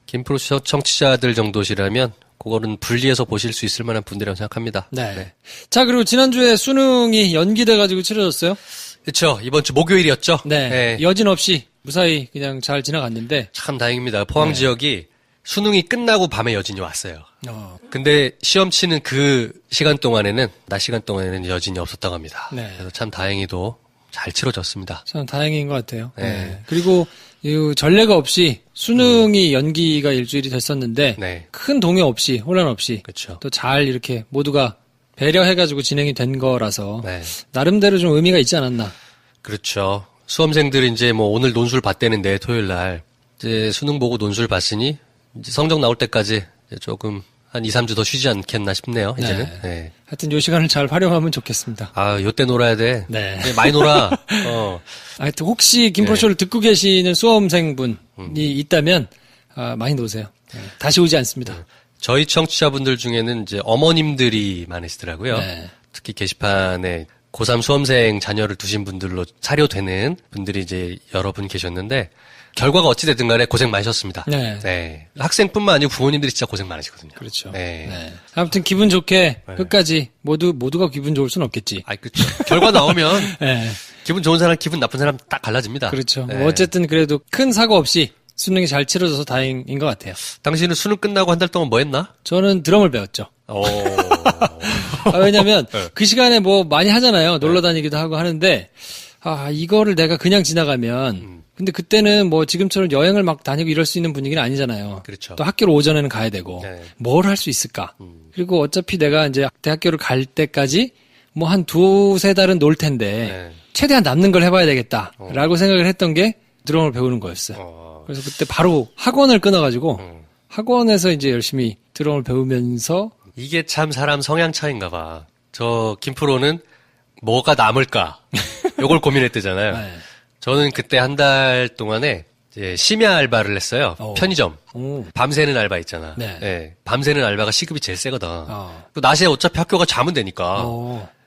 김프로 청취자들 정도시라면 그거는 분리해서 보실 수 있을 만한 분들이라고 생각합니다. 네. 자, 그리고 지난주에 수능이 연기돼가지고 치러졌어요? 그렇죠. 이번 주 목요일이었죠. 네. 여진 없이 무사히 그냥 잘 지나갔는데. 참 다행입니다. 포항 지역이 수능이 끝나고 밤에 여진이 왔어요. 어, 근데 시험 치는 그 시간 동안에는, 낮 시간 동안에는 여진이 없었다고 합니다. 네. 그래서 참 다행히도 잘 치러졌습니다. 참 다행인 것 같아요. 네. 네. 그리고 이 전례가 없이 수능이 연기가 일주일이 됐었는데 네. 큰 동요 없이 혼란 없이 그렇죠. 또 잘 이렇게 모두가 배려해가지고 진행이 된 거라서 네. 나름대로 좀 의미가 있지 않았나. 그렇죠. 수험생들이 이제 뭐 오늘 논술 봤대는데 토요일 날 이제 수능 보고 논술 봤으니 이제 성적 나올 때까지 이제 조금 한 2, 3주 더 쉬지 않겠나 싶네요. 이제는. 네. 네. 하여튼 요 시간을 잘 활용하면 좋겠습니다. 요때 놀아야 돼. 네. 이제 많이 놀아. 하여튼 혹시 김프로쇼를 듣고 계시는 수험생분이 있다면 많이 노세요. 네. 다시 오지 않습니다. 저희 청취자분들 중에는 이제 어머님들이 많으시더라고요. 네. 특히 게시판에 고3 수험생 자녀를 두신 분들로 사료되는 분들이 이제 여러 분 계셨는데 결과가 어찌됐든 간에 고생 많으셨습니다. 네. 학생뿐만 아니고 부모님들이 진짜 고생 많으시거든요. 그렇죠. 네. 네. 아무튼 기분 좋게 끝까지 모두가 기분 좋을 순 없겠지. 그렇죠. 결과 나오면 네. 기분 좋은 사람, 기분 나쁜 사람 딱 갈라집니다. 그렇죠. 네. 뭐 어쨌든 그래도 큰 사고 없이 수능이 잘 치러져서 다행인 것 같아요. 당신은 수능 끝나고 한 달 동안 뭐 했나? 저는 드럼을 배웠죠. 왜냐면 그 시간에 뭐 많이 하잖아요. 놀러 다니기도 하고 하는데 이거를 내가 그냥 지나가면 근데 그때는 뭐 지금처럼 여행을 막 다니고 이럴 수 있는 분위기는 아니잖아요. 그렇죠. 또 학교를 오전에는 가야 되고 네. 뭘 할 수 있을까? 그리고 어차피 내가 이제 대학교를 갈 때까지 뭐 한 2-3달은 놀 텐데 최대한 남는 걸 해봐야 되겠다라고 생각을 했던 게 드럼을 배우는 거였어요. 그래서 그때 바로 학원을 끊어가지고 학원에서 이제 열심히 드럼을 배우면서 이게 참 사람 성향 차이인가 봐. 저 김프로는 뭐가 남을까? 요걸 고민했대잖아요. 네. 저는 그때 한 달 동안에 이제 심야 알바를 했어요. 편의점. 밤새는 알바 있잖아. 네. 밤새는 알바가 시급이 제일 세거든. 또 낮에 어차피 학교가 자면 되니까.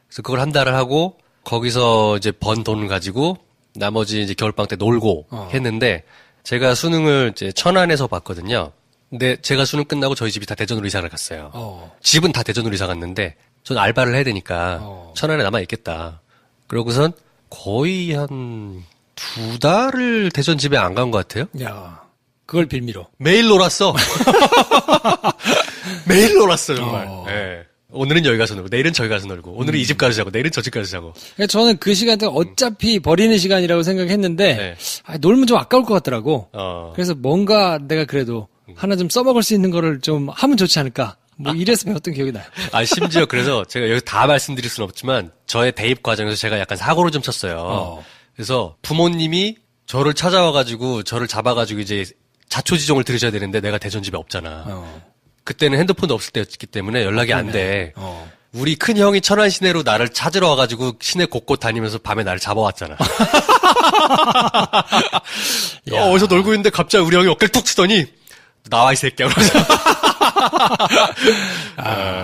그래서 그걸 한 달을 하고 거기서 이제 번 돈을 가지고 나머지 이제 겨울방학 때 놀고 했는데 제가 수능을 이제 천안에서 봤거든요. 근데 제가 수능 끝나고 저희 집이 다 대전으로 이사를 갔어요. 집은 다 대전으로 이사 갔는데 전 알바를 해야 되니까 천안에 남아 있겠다. 그러고선 거의 한 2달을 대전 집에 안 간 것 같아요. 야, 그걸 빌미로. 매일 놀았어. 매일 놀았어, 정말. 네. 오늘은 여기 가서 놀고, 내일은 저기 가서 놀고, 오늘은 이 집 가서 자고, 내일은 저 집 가서 자고. 저는 그 시간대 어차피 버리는 시간이라고 생각했는데, 놀면 좀 아까울 것 같더라고. 그래서 뭔가 내가 그래도 하나 좀 써먹을 수 있는 거를 좀 하면 좋지 않을까. 뭐 이래서 배웠던 기억이 나요. 아, 심지어 그래서 제가 여기서 다 말씀드릴 수는 없지만 저의 대입 과정에서 제가 약간 사고를 좀 쳤어요. 그래서 부모님이 저를 찾아와가지고 저를 잡아가지고 이제 자초지종을 들으셔야 되는데 내가 대전 집에 없잖아. 그때는 핸드폰도 없을 때였기 때문에 연락이 안 돼. 우리 큰 형이 천안 시내로 나를 찾으러 와가지고 시내 곳곳 다니면서 밤에 나를 잡아왔잖아. 어디서 놀고 있는데 갑자기 우리 형이 어깨를 툭 치더니 나와 이 새끼야.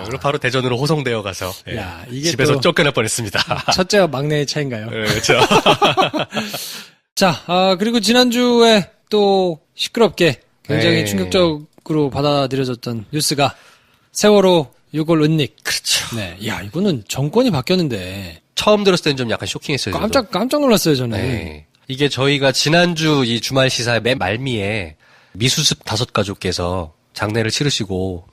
그리고 바로 대전으로 호송되어 가서 야, 이게 집에서 쫓겨날 뻔했습니다. 첫째와 막내의 차이인가요? 네, 그렇죠. 자, 그리고 지난주에 또 시끄럽게 굉장히 충격적으로 받아들여졌던 뉴스가 세월호 유골 은닉. 그렇죠. 네, 야 이거는 정권이 바뀌었는데 처음 들었을 때는 좀 약간 쇼킹했어요. 깜짝 놀랐어요 저는. 네. 이게 저희가 지난주 이 주말 시사의 맨 말미에 미수습 5가족께서 장례를 치르시고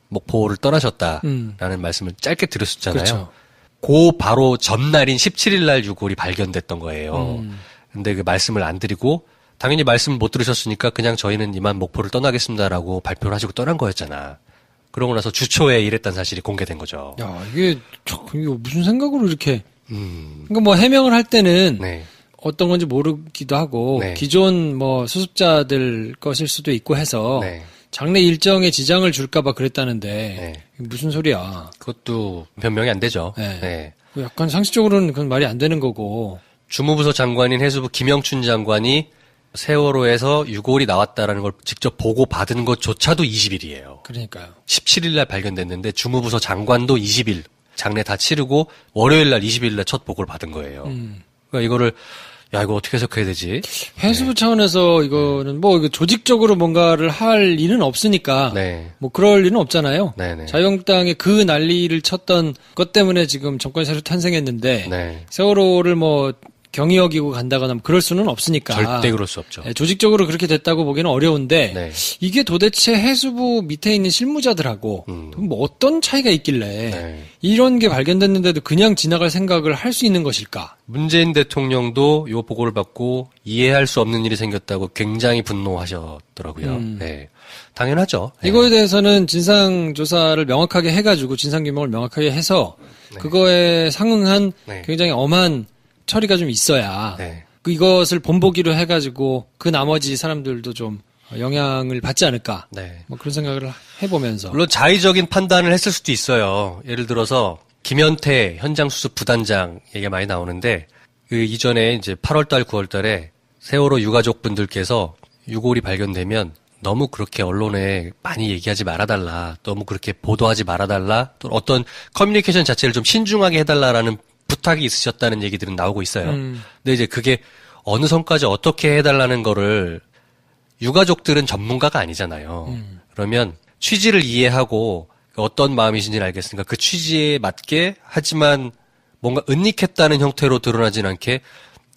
목포를 떠나셨다라는 말씀을 짧게 드렸었잖아요. 그렇죠. 그 바로 전날인 17일 날 유골이 발견됐던 거예요. 근데 그 말씀을 안 드리고 당연히 말씀을 못 들으셨으니까 그냥 저희는 이만 목포를 떠나겠습니다라고 발표를 하시고 떠난 거였잖아. 그러고 나서 주초에 이랬다는 사실이 공개된 거죠. 야, 이게 무슨 생각으로 이렇게. 그러니까 뭐 해명을 할 때는 네. 어떤 건지 모르기도 하고 네. 기존 뭐 수습자들 것일 수도 있고 해서 네. 장례 일정에 지장을 줄까봐 그랬다는데 네. 무슨 소리야. 그것도 변명이 안 되죠. 네. 네. 약간 상식적으로는 그건 말이 안 되는 거고. 주무부서 장관인 해수부 김영춘 장관이 세월호에서 유골이 나왔다라는 걸 직접 보고 받은 것조차도 20일이에요. 그러니까요. 17일 날 발견됐는데 주무부서 장관도 20일 장례 다 치르고 월요일 날 20일 날 첫 보고를 받은 거예요. 그러니까 이거를 야 이거 어떻게 해석해야 되지? 해수부 차원에서 이거는 뭐 이거 조직적으로 뭔가를 할 일은 없으니까 네. 뭐 그럴 일은 없잖아요. 네네. 자유한국당의 그 난리를 쳤던 것 때문에 지금 정권이 새로 탄생했는데 네. 세월호를 뭐 경이 여기고 간다거나 그럴 수는 없으니까. 절대 그럴 수 없죠. 네, 조직적으로 그렇게 됐다고 보기는 어려운데 네. 이게 도대체 해수부 밑에 있는 실무자들하고 뭐 어떤 차이가 있길래 네. 이런 게 발견됐는데도 그냥 지나갈 생각을 할 수 있는 것일까? 문재인 대통령도 이 보고를 받고 이해할 수 없는 일이 생겼다고 굉장히 분노하셨더라고요. 네. 당연하죠. 네. 이거에 대해서는 진상조사를 명확하게 해가지고 진상규명을 명확하게 해서 그거에 상응한 네. 굉장히 엄한 처리가 좀 있어야 네. 이것을 본보기로 해가지고 그 나머지 사람들도 좀 영향을 받지 않을까. 네. 뭐 그런 생각을 해보면서. 물론 자의적인 판단을 했을 수도 있어요. 예를 들어서 김현태 현장 수습 부단장 얘기가 많이 나오는데 그 이전에 이제 8월달, 9월달에 세월호 유가족분들께서 유골이 발견되면 너무 그렇게 언론에 많이 얘기하지 말아달라, 너무 그렇게 보도하지 말아달라, 또 어떤 커뮤니케이션 자체를 좀 신중하게 해달라라는 부탁이 있으셨다는 얘기들은 나오고 있어요. 근데 이제 그게 어느 선까지 어떻게 해달라는 거를 유가족들은 전문가가 아니잖아요. 그러면 취지를 이해하고 어떤 마음이신지는 알겠으니까 그 취지에 맞게 하지만 뭔가 은닉했다는 형태로 드러나진 않게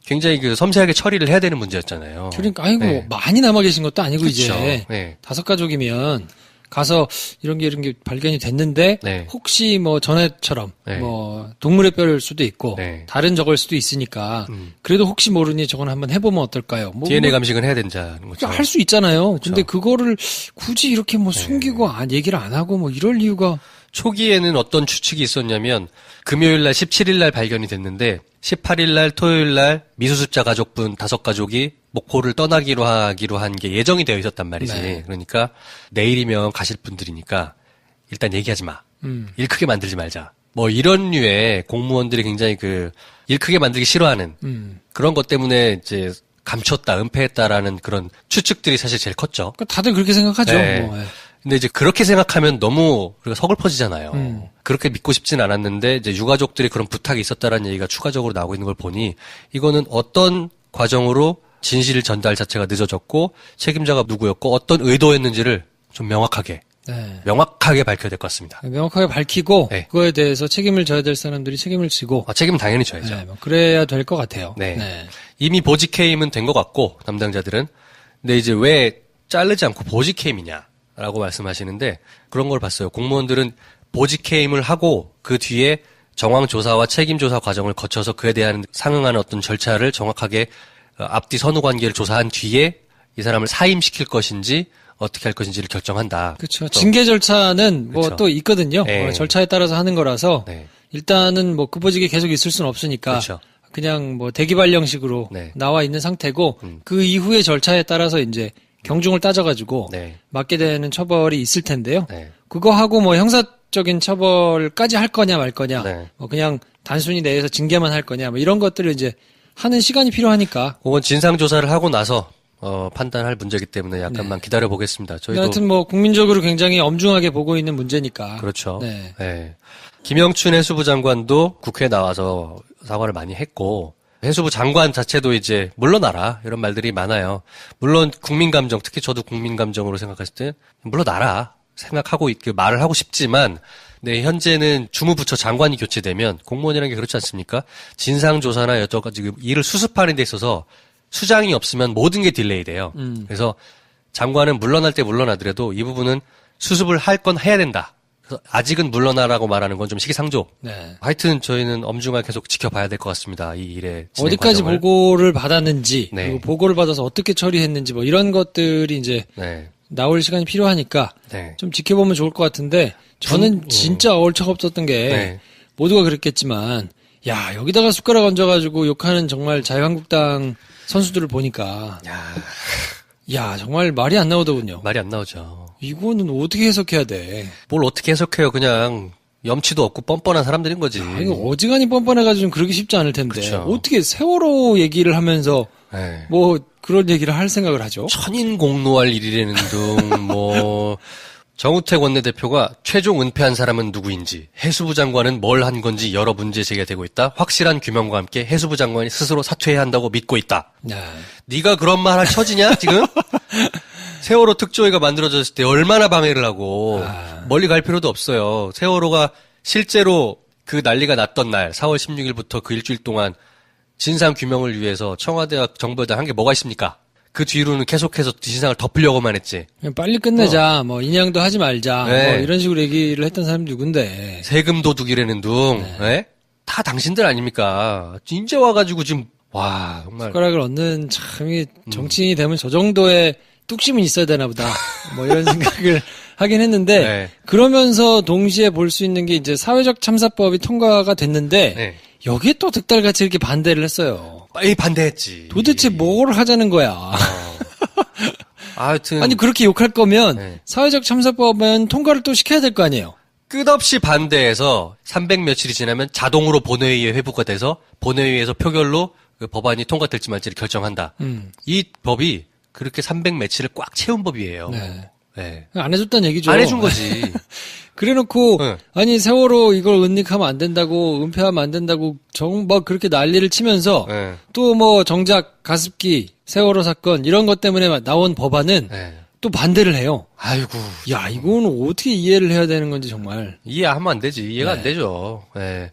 굉장히 그 섬세하게 처리를 해야 되는 문제였잖아요. 그러니까 아이고 네. 많이 남아 계신 것도 아니고 그쵸. 이제 네. 5가족이면 가서 이런 게 발견이 됐는데 네. 혹시 뭐 전에처럼 네. 뭐 동물의 뼈일 수도 있고 네. 다른 저걸 수도 있으니까 그래도 혹시 모르니 저건 한번 해보면 어떨까요? 뭐 DNA 감식은 해야 된다는 거죠. 할 수 있잖아요. 근데 그거를 굳이 이렇게 뭐 숨기고 얘기를 안 하고 뭐 이럴 이유가 초기에는 어떤 추측이 있었냐면 금요일 날 17일 날 발견이 됐는데 18일 날 토요일 날 미수습자 가족분 5가족이 목포를 떠나기로 하기로 한 게 예정이 되어 있었단 말이지. 네. 그러니까 내일이면 가실 분들이니까 일단 얘기하지 마. 일 크게 만들지 말자. 뭐 이런 류의 공무원들이 굉장히 그 일 크게 만들기 싫어하는 그런 것 때문에 이제 감췄다, 은폐했다라는 그런 추측들이 사실 제일 컸죠. 그러니까 다들 그렇게 생각하죠. 네. 뭐. 근데 이제 그렇게 생각하면 너무 우리가 서글퍼지잖아요. 그렇게 믿고 싶진 않았는데 이제 유가족들이 그런 부탁이 있었다라는 얘기가 추가적으로 나오고 있는 걸 보니 이거는 어떤 과정으로 진실 전달 자체가 늦어졌고 책임자가 누구였고 어떤 의도였는지를 좀 명확하게 밝혀야 될 것 같습니다. 명확하게 밝히고 네. 그거에 대해서 책임을 져야 될 사람들이 책임을 지고 책임은 당연히 져야죠. 네, 뭐 그래야 될 것 같아요. 네. 이미 보직해임은 된 것 같고 담당자들은 근데 이제 왜 자르지 않고 보직해임이냐라고 말씀하시는데 그런 걸 봤어요. 공무원들은 보직해임을 하고 그 뒤에 정황조사와 책임조사 과정을 거쳐서 그에 대한 상응하는 어떤 절차를 정확하게 앞뒤 선후 관계를 조사한 뒤에 이 사람을 사임시킬 것인지 어떻게 할 것인지를 결정한다. 그렇죠. 징계 절차는 뭐 그렇죠. 또 있거든요. 네. 절차에 따라서 하는 거라서 네. 일단은 뭐 그 보직이 계속 있을 수는 없으니까 그렇죠. 그냥 뭐 대기 발령식으로 네. 나와 있는 상태고 그 이후의 절차에 따라서 이제 경중을 따져가지고 네. 맞게 되는 처벌이 있을 텐데요. 네. 그거 하고 뭐 형사적인 처벌까지 할 거냐 말 거냐, 네. 뭐 그냥 단순히 내에서 징계만 할 거냐, 뭐 이런 것들을 이제 하는 시간이 필요하니까. 그건 진상조사를 하고 나서 판단할 문제이기 때문에 약간만 네. 기다려 보겠습니다. 저희도 하여튼 뭐 국민적으로 굉장히 엄중하게 보고 있는 문제니까. 그렇죠. 네. 네. 김영춘 해수부 장관도 국회에 나와서 사과를 많이 했고 해수부 장관 자체도 이제 물러나라 이런 말들이 많아요. 물론 국민 감정, 특히 저도 국민 감정으로 생각했을 때 물러나라 생각하고 말을 하고 싶지만 네, 현재는 주무부처 장관이 교체되면 공무원이라는 게 그렇지 않습니까? 진상조사나 여러 가지 일을 수습하는 데 있어서 수장이 없으면 모든 게 딜레이 돼요. 그래서 장관은 물러날 때 물러나더라도 이 부분은 수습을 할 건 해야 된다. 그래서 아직은 물러나라고 말하는 건 좀 시기상조. 네. 하여튼 저희는 엄중하게 계속 지켜봐야 될 것 같습니다. 이 일의 진행 어디까지 과정을. 보고를 받았는지, 네. 그리고 보고를 받아서 어떻게 처리했는지 뭐 이런 것들이 이제 네. 나올 시간이 필요하니까 네. 좀 지켜보면 좋을 것 같은데 저는 진짜 얼척없었던 게 네. 모두가 그랬겠지만 야 여기다가 숟가락 얹어가지고 욕하는 정말 자유한국당 선수들을 보니까 야 정말 말이 안 나오더군요. 말이 안 나오죠. 이거는 어떻게 해석해야 돼? 뭘 어떻게 해석해요? 그냥 염치도 없고 뻔뻔한 사람들인 거지. 이거 어지간히 뻔뻔해가지고 좀 그러기 쉽지 않을 텐데 그쵸. 어떻게 세월호 얘기를 하면서 네. 뭐 그런 얘기를 할 생각을 하죠? 천인공노할 일이라는 등, 뭐, 정우택 원내대표가 최종 은폐한 사람은 누구인지, 해수부 장관은 뭘 한 건지 여러 문제 제기가 되고 있다. 확실한 규명과 함께 해수부 장관이 스스로 사퇴해야 한다고 믿고 있다. 네. 네가 그런 말 할 처지냐, 지금? 세월호 특조위가 만들어졌을 때 얼마나 방해를 하고, 멀리 갈 필요도 없어요. 세월호가 실제로 그 난리가 났던 날, 4월 16일부터 그 일주일 동안 진상 규명을 위해서 청와대와 정부에다 한 게 뭐가 있습니까? 그 뒤로는 계속해서 진상을 덮으려고만 했지. 그냥 빨리 끝내자, 뭐 인양도 하지 말자, 네. 뭐 이런 식으로 얘기를 했던 사람이 누군데? 세금 도둑이라는 둥, 예? 다 당신들 아닙니까? 이제 와가지고 지금 와 정말 숟가락을 얹는 참 정치인이 되면 저 정도의 뚝심은 있어야 되나 보다. 뭐 이런 생각을 하긴 했는데 네. 그러면서 동시에 볼 수 있는 게 이제 사회적 참사법이 통과가 됐는데 네. 여기에 또 득달같이 이렇게 반대를 했어요. 빨리 반대했지. 도대체 뭘 하자는 거야. 하여튼 아니 그렇게 욕할 거면 네. 사회적 참사법은 통과를 또 시켜야 될 거 아니에요. 끝없이 반대해서 300 며칠이 지나면 자동으로 본회의에 회부가 돼서 본회의에서 표결로 그 법안이 통과될지 말지를 결정한다. 이 법이 그렇게 300 며칠을 꽉 채운 법이에요. 네. 네. 안 해줬다는 얘기죠. 안 해준 거지. 그래놓고 네. 아니 세월호 이걸 은닉하면 안 된다고 은폐하면 안 된다고 막 그렇게 난리를 치면서 네. 또 뭐 정작 가습기 세월호 사건 이런 것 때문에 나온 법안은 네. 또 반대를 해요. 아이고. 야 이거는 어떻게 이해를 해야 되는 건지 정말. 이해하면 안 되지. 이해가 네. 안 되죠. 네.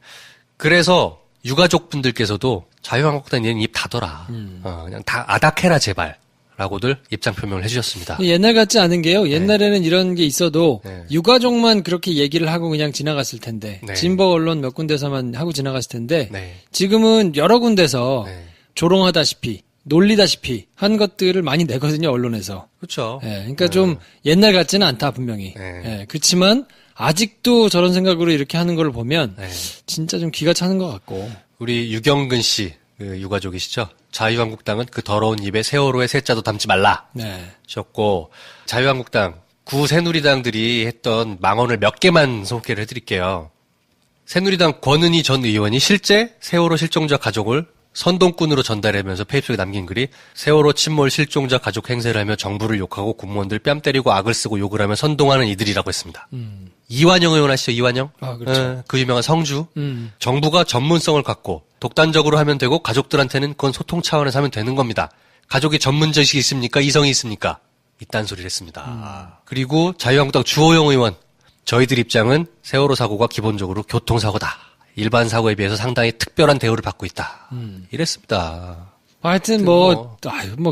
그래서 유가족분들께서도 자유한국당 얘는 입 닫아라. 그냥 다 아닥해라 제발. 라고들 입장 표명을 해주셨습니다. 옛날 같지 않은 게요. 옛날에는 이런 게 있어도 네. 유가족만 그렇게 얘기를 하고 그냥 지나갔을 텐데 네. 진보 언론 몇 군데서만 하고 지나갔을 텐데 네. 지금은 여러 군데서 네. 조롱하다시피 놀리다시피 한 것들을 많이 내거든요 언론에서. 그렇죠. 예, 그러니까 좀 옛날 같지는 않다 분명히. 네. 예, 그렇지만 아직도 저런 생각으로 이렇게 하는 걸 보면 네. 진짜 좀 기가 차는 것 같고. 우리 유경근 씨, 그 유가족이시죠? 자유한국당은 그 더러운 입에 세월호의 세자도 담지 말라. 네. 셨고, 자유한국당, 구새누리당들이 했던 망언을 몇 개만 소개를 해드릴게요. 새누리당 권은희 전 의원이 실제 세월호 실종자 가족을 선동꾼으로 전달하면서 페이스북에 남긴 글이 세월호 침몰 실종자 가족 행세를 하며 정부를 욕하고 공무원들 뺨 때리고 악을 쓰고 욕을 하며 선동하는 이들이라고 했습니다. 이완영 의원 아시죠? 이완영? 아, 그렇죠. 그 유명한 성주. 정부가 전문성을 갖고 독단적으로 하면 되고 가족들한테는 그건 소통 차원에서 하면 되는 겁니다. 가족이 전문적이 있습니까? 이성이 있습니까? 이딴 소리를 했습니다. 그리고 자유한국당 주호영 의원. 저희들 입장은 세월호 사고가 기본적으로 교통사고다. 일반 사고에 비해서 상당히 특별한 대우를 받고 있다. 이랬습니다. 하여튼 뭐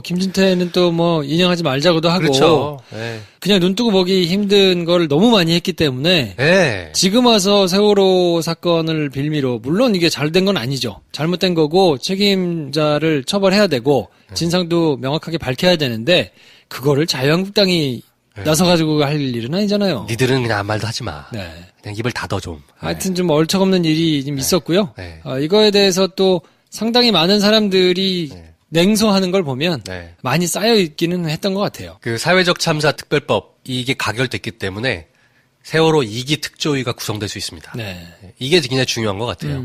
김진태는 또 뭐 인정하지 말자고도 하고. 그렇죠. 네. 그냥 눈 뜨고 보기 힘든 걸 너무 많이 했기 때문에 네. 지금 와서 세월호 사건을 빌미로 물론 이게 잘된 건 아니죠. 잘못된 거고 책임자를 처벌해야 되고 진상도 명확하게 밝혀야 되는데 그거를 자유한국당이 나서가지고 할 일은 아니잖아요. 니들은 그냥 아무 말도 하지 마. 네. 그냥 입을 닫아 좀. 하여튼 좀 얼척없는 일이 좀 있었고요. 이거에 대해서 또 상당히 많은 사람들이 냉소하는 걸 보면 많이 쌓여 있기는 했던 것 같아요. 그 사회적 참사 특별법 이게 가결됐기 때문에 세월호 2기 특조위가 구성될 수 있습니다. 네. 이게 굉장히 중요한 것 같아요.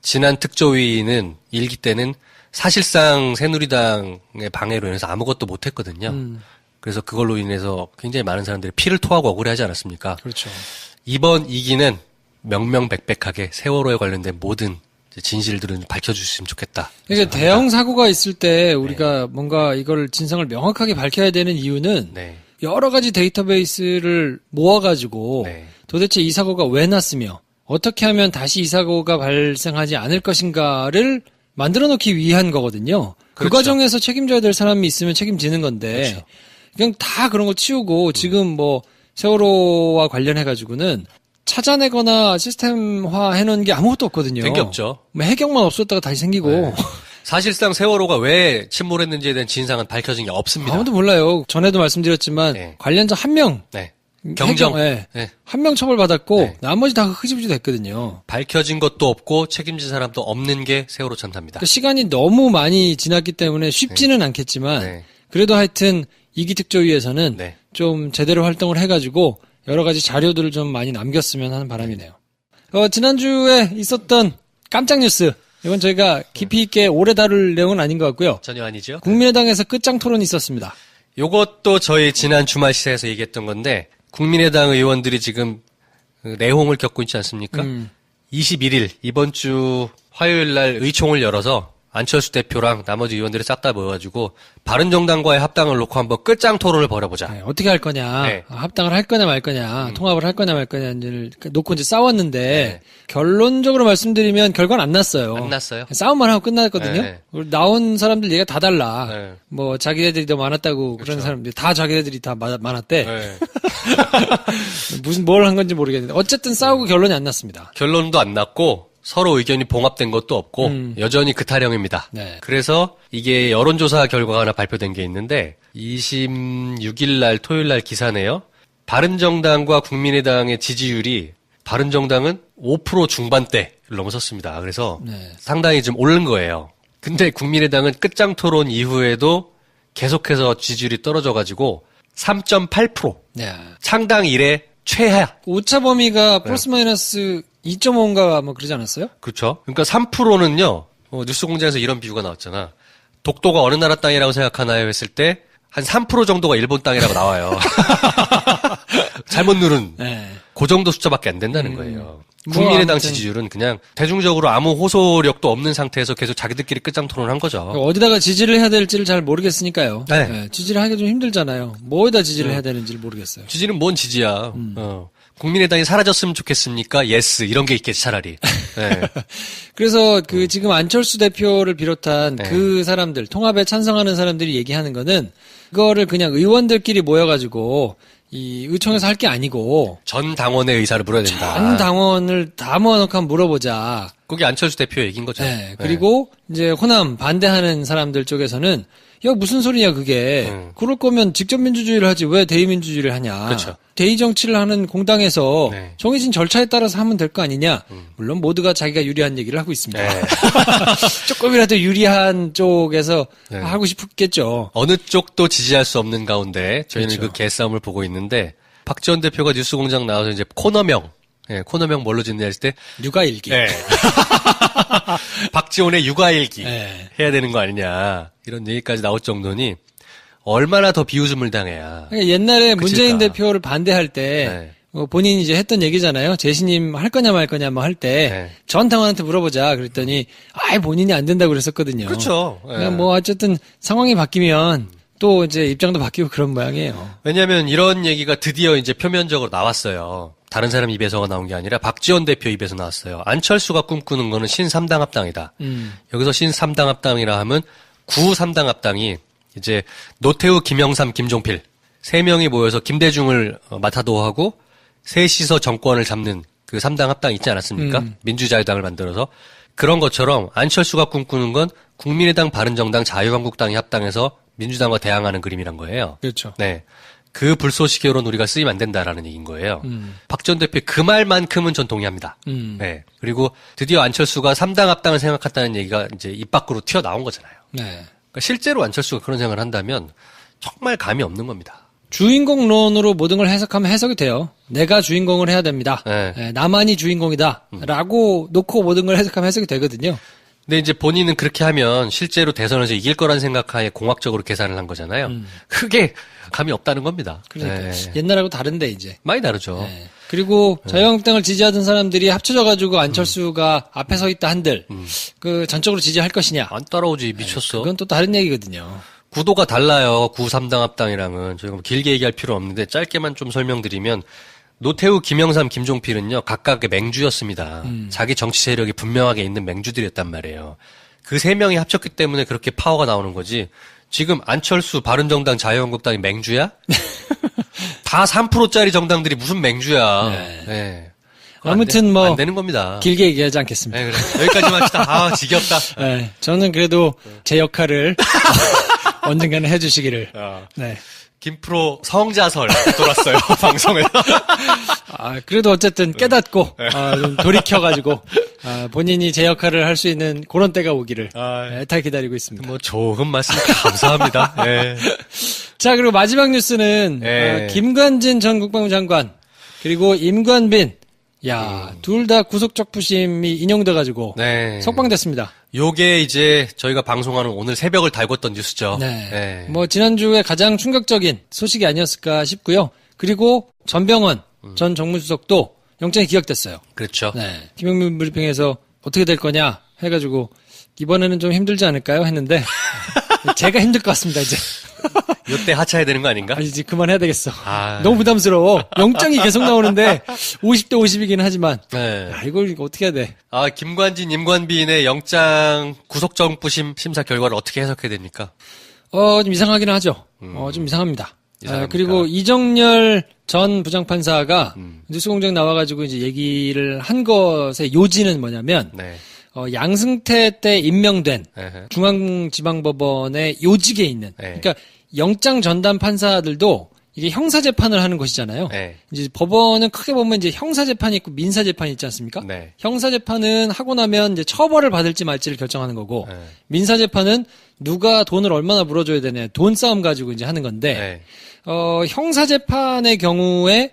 지난 특조위는 1기 때는 사실상 새누리당의 방해로 인해서 아무것도 못했거든요. 그래서 그걸로 인해서 굉장히 많은 사람들이 피를 토하고 억울해하지 않았습니까? 그렇죠. 이번 2기는 명명백백하게 세월호에 관련된 모든 진실들은 밝혀주셨으면 좋겠다. 그러니까 대형 사고가 있을 때 우리가 뭔가 이걸 진상을 명확하게 밝혀야 되는 이유는 여러 가지 데이터베이스를 모아가지고 도대체 이 사고가 왜 났으며 어떻게 하면 다시 이 사고가 발생하지 않을 것인가를 만들어 놓기 위한 거거든요. 그 과정에서 책임져야 될 사람이 있으면 책임지는 건데 그냥 다 그런 거 치우고 지금 뭐 세월호와 관련해가지고는 찾아내거나 시스템화 해놓은 게 아무것도 없거든요. 된 게 없죠. 뭐 해경만 없었다가 다시 생기고. 사실상 세월호가 왜 침몰했는지에 대한 진상은 밝혀진 게 없습니다. 아무도 몰라요. 전에도 말씀드렸지만 관련자 한 명. 경정. 한 명 처벌받았고 나머지 다 흐지부지 됐거든요. 밝혀진 것도 없고 책임진 사람도 없는 게 세월호 참사입니다. 그러니까 시간이 너무 많이 지났기 때문에 쉽지는 않겠지만 그래도 하여튼 2기 특조위에서는 좀 제대로 활동을 해가지고 여러 가지 자료들을 좀 많이 남겼으면 하는 바람이네요. 지난주에 있었던 깜짝 뉴스. 이건 저희가 깊이 있게 오래 다룰 내용은 아닌 것 같고요. 전혀 아니죠. 국민의당에서 끝장 토론이 있었습니다. 요것도 저희 지난 주말 시사에서 얘기했던 건데 국민의당 의원들이 지금 내홍을 겪고 있지 않습니까? 21일 이번 주 화요일 날 의총을 열어서 안철수 대표랑 나머지 의원들이 싹 다 모여가지고 바른정당과의 합당을 놓고 한번 끝장 토론을 벌여보자. 어떻게 할 거냐, 합당을 할 거냐 말 거냐, 통합을 할 거냐 말 거냐를 놓고 이제 싸웠는데 결론적으로 말씀드리면 결과는 안 났어요. 안 났어요? 싸움만 하고 끝났거든요. 나온 사람들 얘기가 다 달라. 뭐 자기네들이 더 많았다고 그런 사람들 다 자기네들이 다 많았대. 무슨 뭘 한 건지 모르겠는데 어쨌든 싸우고 결론이 안 났습니다. 결론도 안 났고 서로 의견이 봉합된 것도 없고 여전히 그 타령입니다. 그래서 이게 여론조사 결과가 하나 발표된 게 있는데 26일 날 토요일 날 기사네요. 바른정당과 국민의당의 지지율이 바른정당은 5% 중반대를 넘어섰습니다. 그래서 상당히 좀 오른 거예요. 근데 국민의당은 끝장 토론 이후에도 계속해서 지지율이 떨어져가지고 3.8%. 창당 이래 최하. 오차 범위가 플러스 마이너스 2.5인가 뭐 그러지 않았어요? 그렇죠. 그러니까 3%는요. 뉴스공장에서 이런 비유가 나왔잖아. 독도가 어느 나라 땅이라고 생각하나요? 했을 때 한 3% 정도가 일본 땅이라고 나와요. 잘못 누른. 그 정도 숫자밖에 안 된다는 거예요. 국민의당 지지율은 그냥 대중적으로 아무 호소력도 없는 상태에서 계속 자기들끼리 끝장 토론한 거죠. 어디다가 지지를 해야 될지를 잘 모르겠으니까요. 지지를 하기 좀 힘들잖아요. 뭐에다 지지를 해야 되는지를 모르겠어요. 지지는 뭔 지지야. 국민의당이 사라졌으면 좋겠습니까? 예스. 이런 게 있겠지, 차라리. 그래서 지금 안철수 대표를 비롯한 그 사람들, 통합에 찬성하는 사람들이 얘기하는 거는 그거를 그냥 의원들끼리 모여가지고 이 의총에서 할 게 아니고 전 당원의 의사를 물어야 된다. 전 당원을 다 모아놓고 한번 물어보자. 그게 안철수 대표 얘기인 거죠. 그리고 이제 호남 반대하는 사람들 쪽에서는 야 무슨 소리냐 그게. 그럴 거면 직접 민주주의를 하지 왜 대의민주주의를 하냐. 그렇죠. 대의 정치를 하는 공당에서 정해진 절차에 따라서 하면 될 거 아니냐. 물론 모두가 자기가 유리한 얘기를 하고 있습니다. 조금이라도 유리한 쪽에서 하고 싶겠죠. 어느 쪽도 지지할 수 없는 가운데 저희는 그 개싸움을 보고 있는데 박지원 대표가 뉴스공장 나와서 이제 코너명 뭘로 짓냐 했을 때 육아일기. 박지원의 육아일기 해야 되는 거 아니냐 이런 얘기까지 나올 정도니 얼마나 더 비웃음을 당해야. 그러니까 옛날에 문재인 대표를 반대할 때 본인이 이제 했던 얘기잖아요. 재신임 할 거냐 말 거냐 뭐 할 때 전 당원한테 물어보자 그랬더니 본인이 안 된다고 그랬었거든요. 그렇죠. 뭐 어쨌든 상황이 바뀌면 또 이제 입장도 바뀌고 그런 모양이에요. 왜냐하면 이런 얘기가 드디어 이제 표면적으로 나왔어요. 다른 사람 입에서가 나온 게 아니라 박지원 대표 입에서 나왔어요. 안철수가 꿈꾸는 거는 신3당 합당이다. 여기서 신3당 합당이라 하면 구 3당 합당이 이제 노태우, 김영삼, 김종필 3명이 모여서 김대중을 마타도하고 셋이서 정권을 잡는 그 3당 합당 있지 않았습니까? 민주자유당을 만들어서 그런 것처럼 안철수가 꿈꾸는 건 국민의당, 바른정당, 자유한국당이 합당해서 민주당과 대항하는 그림이란 거예요. 그렇죠. 네. 그 불쏘시개로는 우리가 쓰이면 안 된다라는 얘기인 거예요. 박 전 대표의 그 말만큼은 전 동의합니다. 네. 그리고 드디어 안철수가 3당 합당을 생각했다는 얘기가 이제 입 밖으로 튀어나온 거잖아요. 네. 그러니까 실제로 안철수가 그런 생각을 한다면 정말 감이 없는 겁니다. 주인공론으로 모든 걸 해석하면 해석이 돼요. 내가 주인공을 해야 됩니다. 네. 네, 나만이 주인공이다. 라고 놓고 모든 걸 해석하면 해석이 되거든요. 근데 이제 본인은 그렇게 하면 실제로 대선에서 이길 거란 생각하에 공학적으로 계산을 한 거잖아요. 크게 감이 없다는 겁니다. 그러니까 네. 옛날하고 다른데 이제. 많이 다르죠. 네. 그리고 자유한국당을 지지하던 사람들이 합쳐져가지고 안철수가 앞에 서 있다 한들 그 전적으로 지지할 것이냐. 안 따라오지 미쳤어. 그건 또 다른 얘기거든요. 구도가 달라요. 9-3당 합당이랑은. 저희가 뭐 길게 얘기할 필요 없는데 짧게만 좀 설명드리면 노태우, 김영삼, 김종필은요 각각의 맹주였습니다. 자기 정치 세력이 분명하게 있는 맹주들이었단 말이에요. 그 세 명이 합쳤기 때문에 그렇게 파워가 나오는 거지. 지금 안철수, 바른정당, 자유한국당이 맹주야? 다 3%짜리 정당들이 무슨 맹주야. 네. 네. 아무튼 뭐 안 되는 겁니다. 길게 얘기하지 않겠습니다. 네, 그래. 여기까지만 합시다. 아, 지겹다. 네, 저는 그래도 제 역할을 언젠가는 해주시기를. 네. 김프로 성자설 돌았어요. 방송에서. 그래도 어쨌든 깨닫고, 좀 돌이켜가지고, 본인이 제 역할을 할 수 있는 그런 때가 오기를, 애타게 기다리고 있습니다. 뭐, 좋은 말씀 감사합니다. 네. 자, 그리고 마지막 뉴스는, 네. 김관진 전 국방부 장관, 그리고 임관빈, 둘 다 구속적부심이 인용돼가지고, 네. 석방됐습니다. 요게 이제 저희가 방송하는 오늘 새벽을 달궜던 뉴스죠. 네. 네. 뭐, 지난주에 가장 충격적인 소식이 아니었을까 싶고요. 그리고 전병헌 전 정무수석도 영장이 기각됐어요. 그렇죠. 네. 김용민 브리핑에서 어떻게 될 거냐 해가지고 이번에는 좀 힘들지 않을까요? 했는데 제가 힘들 것 같습니다, 이제. 요때 하차해야 되는 거 아닌가? 이제 그만해야 되겠어. 너무 부담스러워. 영장이 계속 나오는데 50대 50이긴 하지만 네. 이걸 어떻게 해야 돼? 김관진, 임관빈의 영장 구속정부심 심사 결과를 어떻게 해석해야 됩니까? 좀 이상하기는 하죠. 좀 이상합니다. 그리고 이정열 전 부장판사가 뉴스공장 나와가지고 이제 얘기를 한 것의 요지는 뭐냐면, 네. 양승태 때 임명된 중앙지방법원의 요직에 있는, 그러니까 영장 전담 판사들도 이게 형사재판을 하는 것이잖아요. 네. 이제 법원은 크게 보면 이제 형사재판이 있고 민사재판이 있지 않습니까? 네. 형사재판은 하고 나면 이제 처벌을 받을지 말지를 결정하는 거고, 민사재판은 누가 돈을 얼마나 물어줘야 되냐, 돈 싸움 가지고 이제 하는 건데, 형사재판의 경우에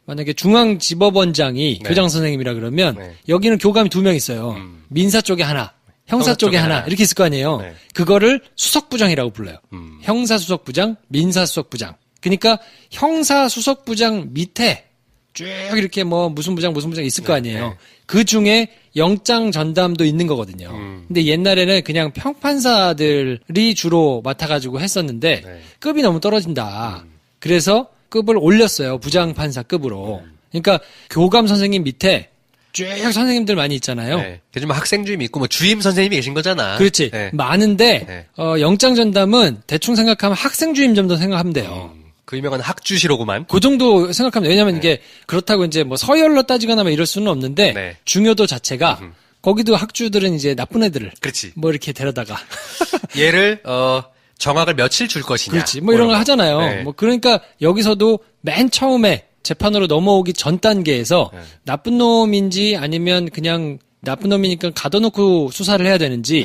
만약에 중앙지법원장이 교장 선생님이라 그러면 여기는 교감이 2명 있어요. 민사 쪽에 하나, 형사 쪽에 하나 이렇게 있을 거 아니에요. 그거를 수석부장이라고 불러요. 형사수석부장, 민사수석부장. 그러니까 형사수석부장 밑에 쭉 이렇게 뭐 무슨 부장 있을 거 아니에요. 그 중에 영장 전담도 있는 거거든요. 근데 옛날에는 그냥 평판사들이 주로 맡아가지고 했었는데 급이 너무 떨어진다. 그래서 급을 올렸어요. 부장판사급으로. 그러니까 교감 선생님 밑에 쭉 선생님들 많이 있잖아요. 네. 요즘 학생 주임 있고 뭐 주임 선생님이 계신 거잖아. 그렇지. 네. 많은데 영장 전담은 대충 생각하면 학생 주임 정도 생각하면 돼요. 그 유명한 학주시로구만. 그 정도 생각하면 왜냐면 이게 그렇다고 이제 뭐 서열로 따지거나 뭐 이럴 수는 없는데 중요도 자체가 거기도 학주들은 이제 나쁜 애들을 그렇지. 뭐 이렇게 데려다가 얘를 정학을 며칠 줄 것이냐. 그렇지. 뭐 이런 거 하잖아요. 뭐 그러니까 여기서도 맨 처음에 재판으로 넘어오기 전 단계에서 나쁜 놈인지 아니면 그냥 나쁜 놈이니까 가둬놓고 수사를 해야 되는지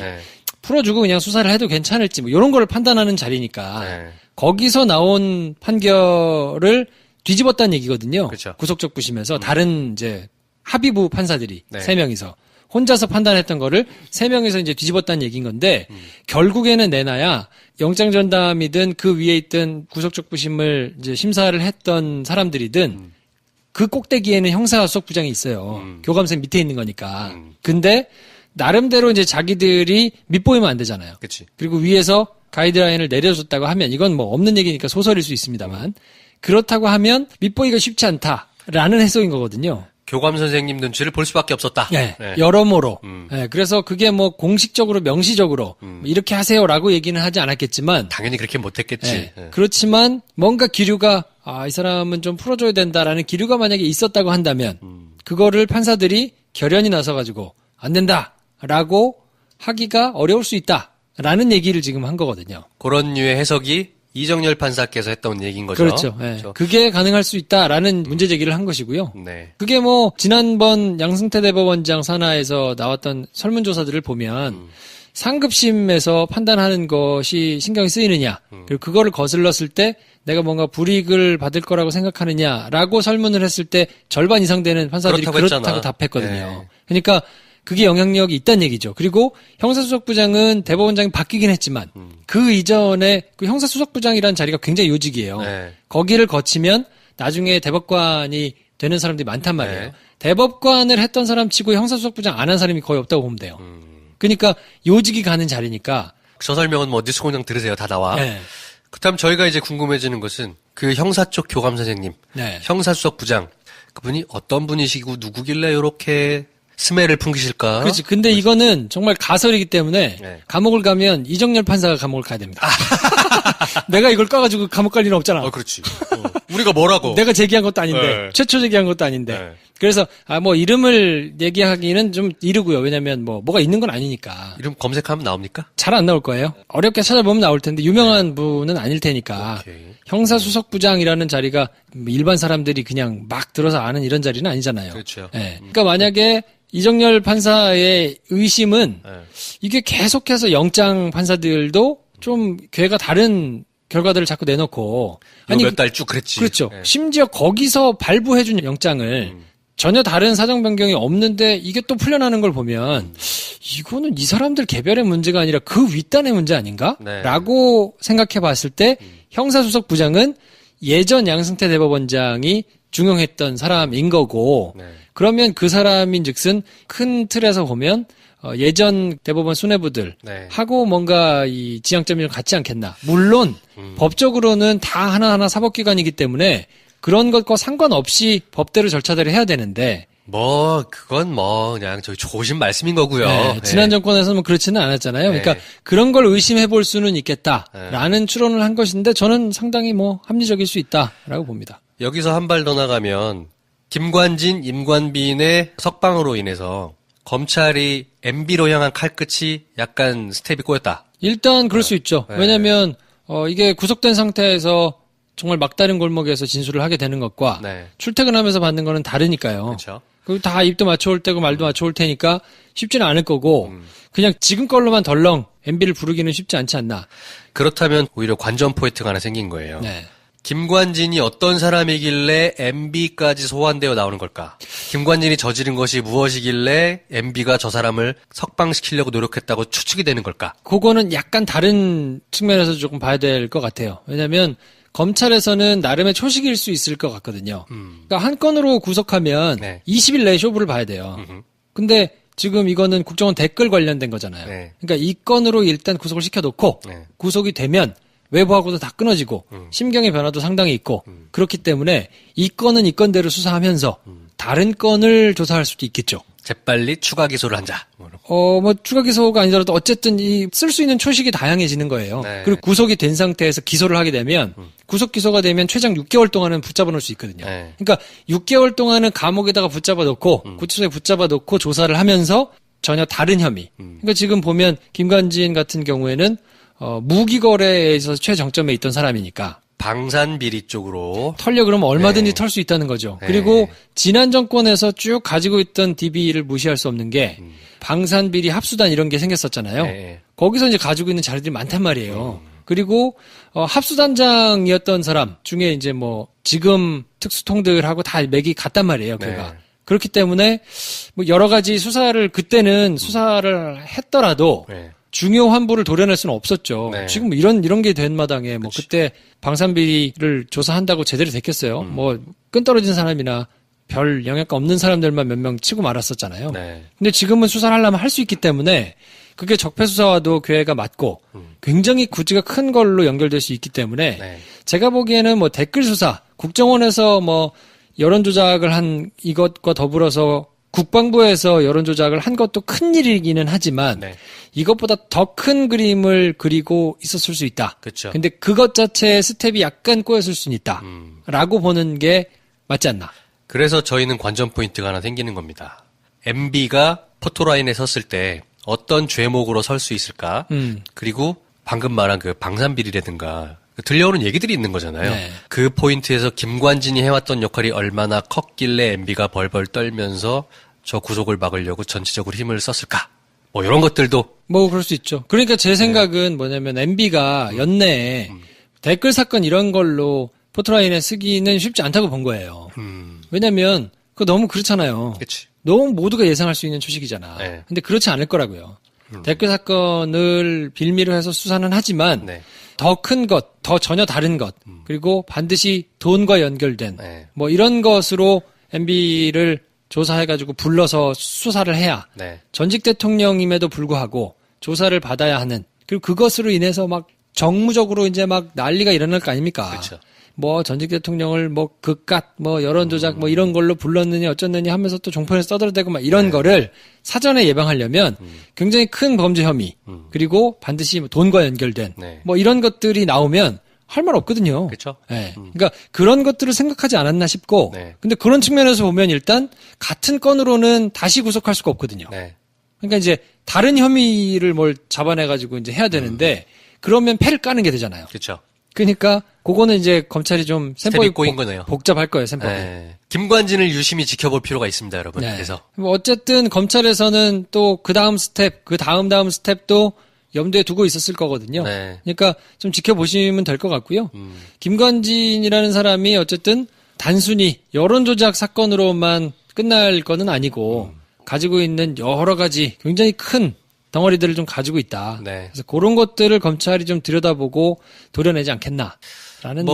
풀어주고 그냥 수사를 해도 괜찮을지 뭐 이런 걸 판단하는 자리니까 거기서 나온 판결을 뒤집었다는 얘기거든요. 그렇죠. 구속적부심에서 다른 이제 합의부 판사들이 3명이서 혼자서 판단했던 거를 3명이서 이제 뒤집었다는 얘기인 건데 결국에는 내놔야 영장 전담이든 그 위에 있던 구속적부심을 이제 심사를 했던 사람들이든 그 꼭대기에는 형사수석부장이 있어요. 교감생 밑에 있는 거니까. 근데 나름대로 이제 자기들이 밑보이면 안 되잖아요. 그치. 그리고 위에서 가이드라인을 내려줬다고 하면 이건 뭐 없는 얘기니까 소설일 수 있습니다만 그렇다고 하면 밑보이가 쉽지 않다라는 해석인 거거든요. 교감 선생님 눈치를 볼 수밖에 없었다. 네, 여러모로. 네, 그래서 그게 뭐 공식적으로 명시적으로 이렇게 하세요라고 얘기는 하지 않았겠지만 당연히 그렇게 못했겠지. 네, 그렇지만 뭔가 기류가 이 사람은 좀 풀어줘야 된다라는 기류가 만약에 있었다고 한다면 그거를 판사들이 결연히 나서가지고 안 된다라고 하기가 어려울 수 있다라는 얘기를 지금 한 거거든요. 그런 류의 해석이 이정열 판사께서 했던 얘기인 거죠. 그렇죠. 네. 그렇죠. 그게 가능할 수 있다라는 문제 제기를 한 것이고요. 네. 그게 뭐 지난번 양승태 대법원장 산하에서 나왔던 설문조사들을 보면 상급심에서 판단하는 것이 신경이 쓰이느냐, 그리고 그거를 거슬렀을 때 내가 뭔가 불이익을 받을 거라고 생각하느냐라고 설문을 했을 때 절반 이상 되는 판사들이 그렇다고 답했거든요. 네. 그러니까 그게 영향력이 있다는 얘기죠. 그리고 형사수석부장은 대법원장이 바뀌긴 했지만 그 이전에 그 형사수석부장이라는 자리가 굉장히 요직이에요. 네. 거기를 거치면 나중에 대법관이 되는 사람들이 많단 말이에요. 네. 대법관을 했던 사람 치고 형사수석부장 안 한 사람이 거의 없다고 보면 돼요. 그러니까 요직이 가는 자리니까. 저 설명은 뭐 뉴스 공장 들으세요. 다 나와. 네. 그다음 저희가 이제 궁금해지는 것은 그 형사 쪽 교감 선생님, 네. 형사수석부장 그분이 어떤 분이시고 누구길래 이렇게 스멜을 풍기실까? 그렇지. 근데 이거는 정말 가설이기 때문에 네. 감옥을 가면 이정열 판사가 감옥을 가야 됩니다. 내가 이걸 까가지고 감옥 갈 리는 없잖아. 그렇지. 우리가 뭐라고? 내가 제기한 것도 아닌데, 네. 최초 제기한 것도 아닌데. 네. 그래서 뭐 이름을 얘기하기는 좀 이르고요. 왜냐면 뭐가 있는 건 아니니까. 이름 검색하면 나옵니까? 잘 안 나올 거예요. 어렵게 찾아보면 나올 텐데 유명한 네. 분은 아닐 테니까. 오케이. 형사수석부장이라는 자리가 일반 사람들이 그냥 막 들어서 아는 이런 자리는 아니잖아요. 그렇죠. 네. 그러니까 만약에 이정열 판사의 의심은 네. 이게 계속해서 영장 판사들도 좀 괴가 다른 결과들을 자꾸 내놓고 아니 몇 달 쭉 그랬지. 그렇죠. 네. 심지어 거기서 발부해준 영장을 전혀 다른 사정 변경이 없는데 이게 또 풀려나는 걸 보면 이거는 이 사람들 개별의 문제가 아니라 그 윗단의 문제 아닌가? 네. 라고 생각해 봤을 때 형사수석부장은 예전 양승태 대법원장이 중용했던 사람인 거고 네. 그러면 그 사람인 즉슨 큰 틀에서 보면 예전 대법원 수뇌부들 네. 하고 뭔가 이 지향점이 좀 같지 않겠나. 물론 법적으로는 다 하나하나 사법기관이기 때문에 그런 것과 상관없이 법대로 절차대로 해야 되는데 그건 그냥 저희 조심 말씀인 거고요. 네, 지난 정권에서는 뭐 그렇지는 않았잖아요. 네. 그러니까 그런 걸 의심해 볼 수는 있겠다라는 네. 추론을 한 것인데 저는 상당히 합리적일 수 있다라고 봅니다. 여기서 한 발 더 나가면 김관진, 임관빈의 석방으로 인해서 검찰이 MB로 향한 칼끝이 약간 스텝이 꼬였다. 일단 그럴 수 있죠. 네. 왜냐하면 이게 구속된 상태에서 정말 막다른 골목에서 진술을 하게 되는 것과 네. 출퇴근하면서 받는 거는 다르니까요. 그렇죠. 그리고 다 입도 맞춰올 때고 말도 맞춰올 테니까 쉽지는 않을 거고 그냥 지금 걸로만 덜렁 MB를 부르기는 쉽지 않지 않나. 그렇다면 오히려 관전 포인트가 하나 생긴 거예요. 네. 김관진이 어떤 사람이길래 MB까지 소환되어 나오는 걸까? 김관진이 저지른 것이 무엇이길래 MB가 저 사람을 석방시키려고 노력했다고 추측이 되는 걸까? 그거는 약간 다른 측면에서 조금 봐야 될 것 같아요. 왜냐하면 검찰에서는 나름의 초식일 수 있을 것 같거든요. 그러니까 한 건으로 구속하면 네. 20일 내에 쇼부를 봐야 돼요. 근데 지금 이거는 국정원 댓글 관련된 거잖아요. 네. 그러니까 이 건으로 일단 구속을 시켜놓고 네. 구속이 되면 외부하고도 다 끊어지고 심경의 변화도 상당히 있고 그렇기 때문에 이 건은 이 건대로 수사하면서 다른 건을 조사할 수도 있겠죠. 재빨리 추가 기소를 한다. 추가 기소가 아니더라도 어쨌든 쓸 수 있는 초식이 다양해지는 거예요. 네. 그리고 구속이 된 상태에서 기소를 하게 되면 구속 기소가 되면 최장 6개월 동안은 붙잡아 놓을 수 있거든요. 네. 그러니까 6개월 동안은 감옥에다가 붙잡아 놓고 구치소에 붙잡아 놓고 조사를 하면서 전혀 다른 혐의. 그러니까 지금 보면 김관진 같은 경우에는 무기 거래에 있어서 최정점에 있던 사람이니까 방산비리 쪽으로 털려 그러면 얼마든지 네. 털 수 있다는 거죠. 네. 그리고 지난 정권에서 쭉 가지고 있던 DB를 무시할 수 없는 게 방산비리 합수단 이런 게 생겼었잖아요. 네. 거기서 이제 가지고 있는 자료들이 많단 말이에요. 그리고 합수단장이었던 사람 중에 이제 지금 특수통들하고 다 맥이 같단 말이에요. 걔가. 네. 그렇기 때문에 여러 가지 그때는 수사를 했더라도 네. 중요 환부를 도려낼 수는 없었죠. 네. 지금 이런 게 된 마당에 그때 방산비리를 조사한다고 제대로 됐겠어요. 끈 떨어진 사람이나 별 영향가 없는 사람들만 몇 명 치고 말았었잖아요. 네. 근데 지금은 수사를 하려면 할 수 있기 때문에 그게 적폐수사와도 괴가 맞고 굉장히 구지가 큰 걸로 연결될 수 있기 때문에 네. 제가 보기에는 댓글 수사, 국정원에서 여론 조작을 한 이것과 더불어서 국방부에서 여론 조작을 한 것도 큰 일이기는 하지만 네. 이것보다 더 큰 그림을 그리고 있었을 수 있다. 그렇죠. 근데 그것 자체의 스텝이 약간 꼬였을 수는 있다. 라고 보는 게 맞지 않나. 그래서 저희는 관전 포인트가 하나 생기는 겁니다. MB가 포토라인에 섰을 때 어떤 죄목으로 설 수 있을까? 그리고 방금 말한 그 방산비리라든가 들려오는 얘기들이 있는 거잖아요. 네. 그 포인트에서 김관진이 해왔던 역할이 얼마나 컸길래 MB가 벌벌 떨면서 저 구속을 막으려고 전체적으로 힘을 썼을까? 뭐 이런 것들도 뭐 그럴 수 있죠. 그러니까 제 생각은 뭐냐면 MB가 연내에 댓글 사건 이런 걸로 포토라인에 쓰기는 쉽지 않다고 본 거예요. 왜냐면 그거 너무 그렇잖아요. 그치. 너무 모두가 예상할 수 있는 초식이잖아. 네. 근데 그렇지 않을 거라고요. 댓글 사건을 빌미로 해서 수사는 하지만 네. 더 큰 것, 더 전혀 다른 것, 그리고 반드시 돈과 연결된 네. 뭐 이런 것으로 MB를 조사해가지고 불러서 수사를 해야 네. 전직 대통령임에도 불구하고 조사를 받아야 하는, 그리고 그것으로 인해서 막 정무적으로 이제 막 난리가 일어날 거 아닙니까? 그렇죠. 뭐 전직 대통령을 뭐 극갓 뭐 여론조작 뭐 이런 걸로 불렀느니 어쩌느니 하면서 또 종편에서 떠들어대고 막 이런 거를 사전에 예방하려면 굉장히 큰 범죄 혐의 그리고 반드시 뭐 돈과 연결된 네. 뭐 이런 것들이 나오면 할 말 없거든요. 그렇죠. 네. 그러니까 그런 것들을 생각하지 않았나 싶고, 네. 근데 그런 측면에서 보면 일단 같은 건으로는 다시 구속할 수가 없거든요. 네. 그러니까 이제 다른 혐의를 뭘 잡아내가지고 이제 해야 되는데 그러면 패를 까는 게 되잖아요. 그렇죠. 그러니까 그거는 이제 검찰이 좀 셈법이 꼬인 거네요. 복잡할 거예요, 셈법이. 네. 김관진을 유심히 지켜볼 필요가 있습니다, 여러분. 네. 그래서 뭐 어쨌든 검찰에서는 또 그 다음 스텝, 그 다음 스텝도 염두에 두고 있었을 거거든요. 네. 그러니까 좀 지켜보시면 될 것 같고요. 김관진이라는 사람이 어쨌든 단순히 여론조작 사건으로만 끝날 거는 아니고 가지고 있는 여러 가지 굉장히 큰 덩어리들을 좀 가지고 있다. 네. 그래서 그런 것들을 검찰이 좀 들여다보고 도려내지 않겠나라는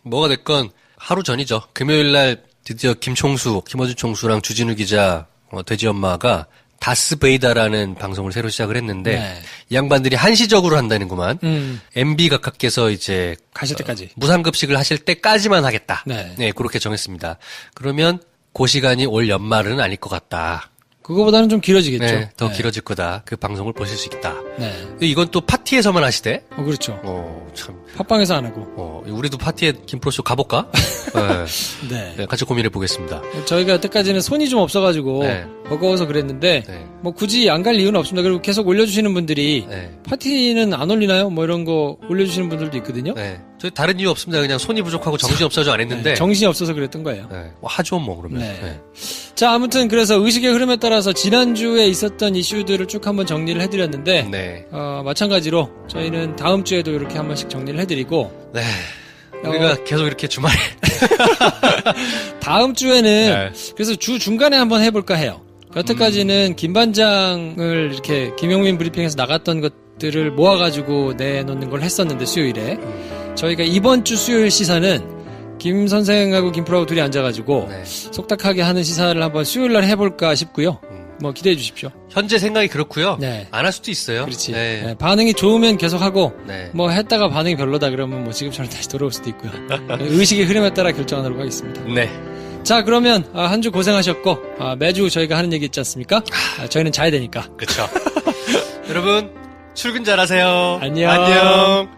뭐가 됐건 하루 전이죠. 금요일 날 드디어 김어준 총수랑 주진우 기자, 돼지 엄마가 다스베이다라는 방송을 새로 시작을 했는데 네. 이 양반들이 한시적으로 한다는구만. MB 각하께서 이제 가실 때까지 무상급식을 하실 때까지만 하겠다. 네. 그렇게 정했습니다. 그러면 그 시간이 올 연말은 아닐 것 같다. 그거보다는 좀 길어지겠죠. 네, 더 네. 길어질 거다. 그 방송을 보실 수 있다. 네. 이건 또 파티에서만 하시대. 그렇죠. 참. 팟빵에서 안 하고. 우리도 파티에 김프로쇼 가볼까? 네. 네, 같이 고민해 보겠습니다. 저희가 여태까지는 손이 좀 없어가지고 네. 버거워서 그랬는데 네. 뭐 굳이 안 갈 이유는 없습니다. 그리고 계속 올려주시는 분들이 네. 파티는 안 올리나요? 뭐 이런 거 올려주시는 분들도 있거든요. 네. 저희 다른 이유 없습니다. 그냥 손이 부족하고 정신이 없어서 안 했는데. 네, 정신이 없어서 그랬던 거예요. 네. 뭐 하죠, 뭐, 그러면. 네. 네. 자, 아무튼 그래서 의식의 흐름에 따라서 지난주에 있었던 이슈들을 쭉 한번 정리를 해드렸는데 네. 마찬가지로 저희는 다음 주에도 이렇게 한 번씩 정리를 해드리고 네. 우리가 계속 이렇게 주말에. 다음 주에는 네. 그래서 주 중간에 한번 해볼까 해요. 여태까지는 김 반장을 이렇게 김용민 브리핑에서 나갔던 것들을 모아가지고 내놓는 걸 했었는데 수요일에 저희가 이번 주 수요일 시사는 김 선생하고 김 프로하고 둘이 앉아가지고 네. 속닥하게 하는 시사를 한번 수요일 날 해볼까 싶고요. 뭐 기대해 주십시오. 현재 생각이 그렇고요. 네. 안 할 수도 있어요. 그렇지. 네. 네, 반응이 좋으면 계속하고 네. 뭐 했다가 반응이 별로다 그러면 뭐 지금처럼 다시 돌아올 수도 있고요. 의식의 흐름에 따라 결정하도록 하겠습니다. 네. 자, 그러면 한 주 고생하셨고 매주 저희가 하는 얘기 있지 않습니까? 저희는 자야 되니까. 그렇죠. 여러분 출근 잘하세요. 안녕. 안녕.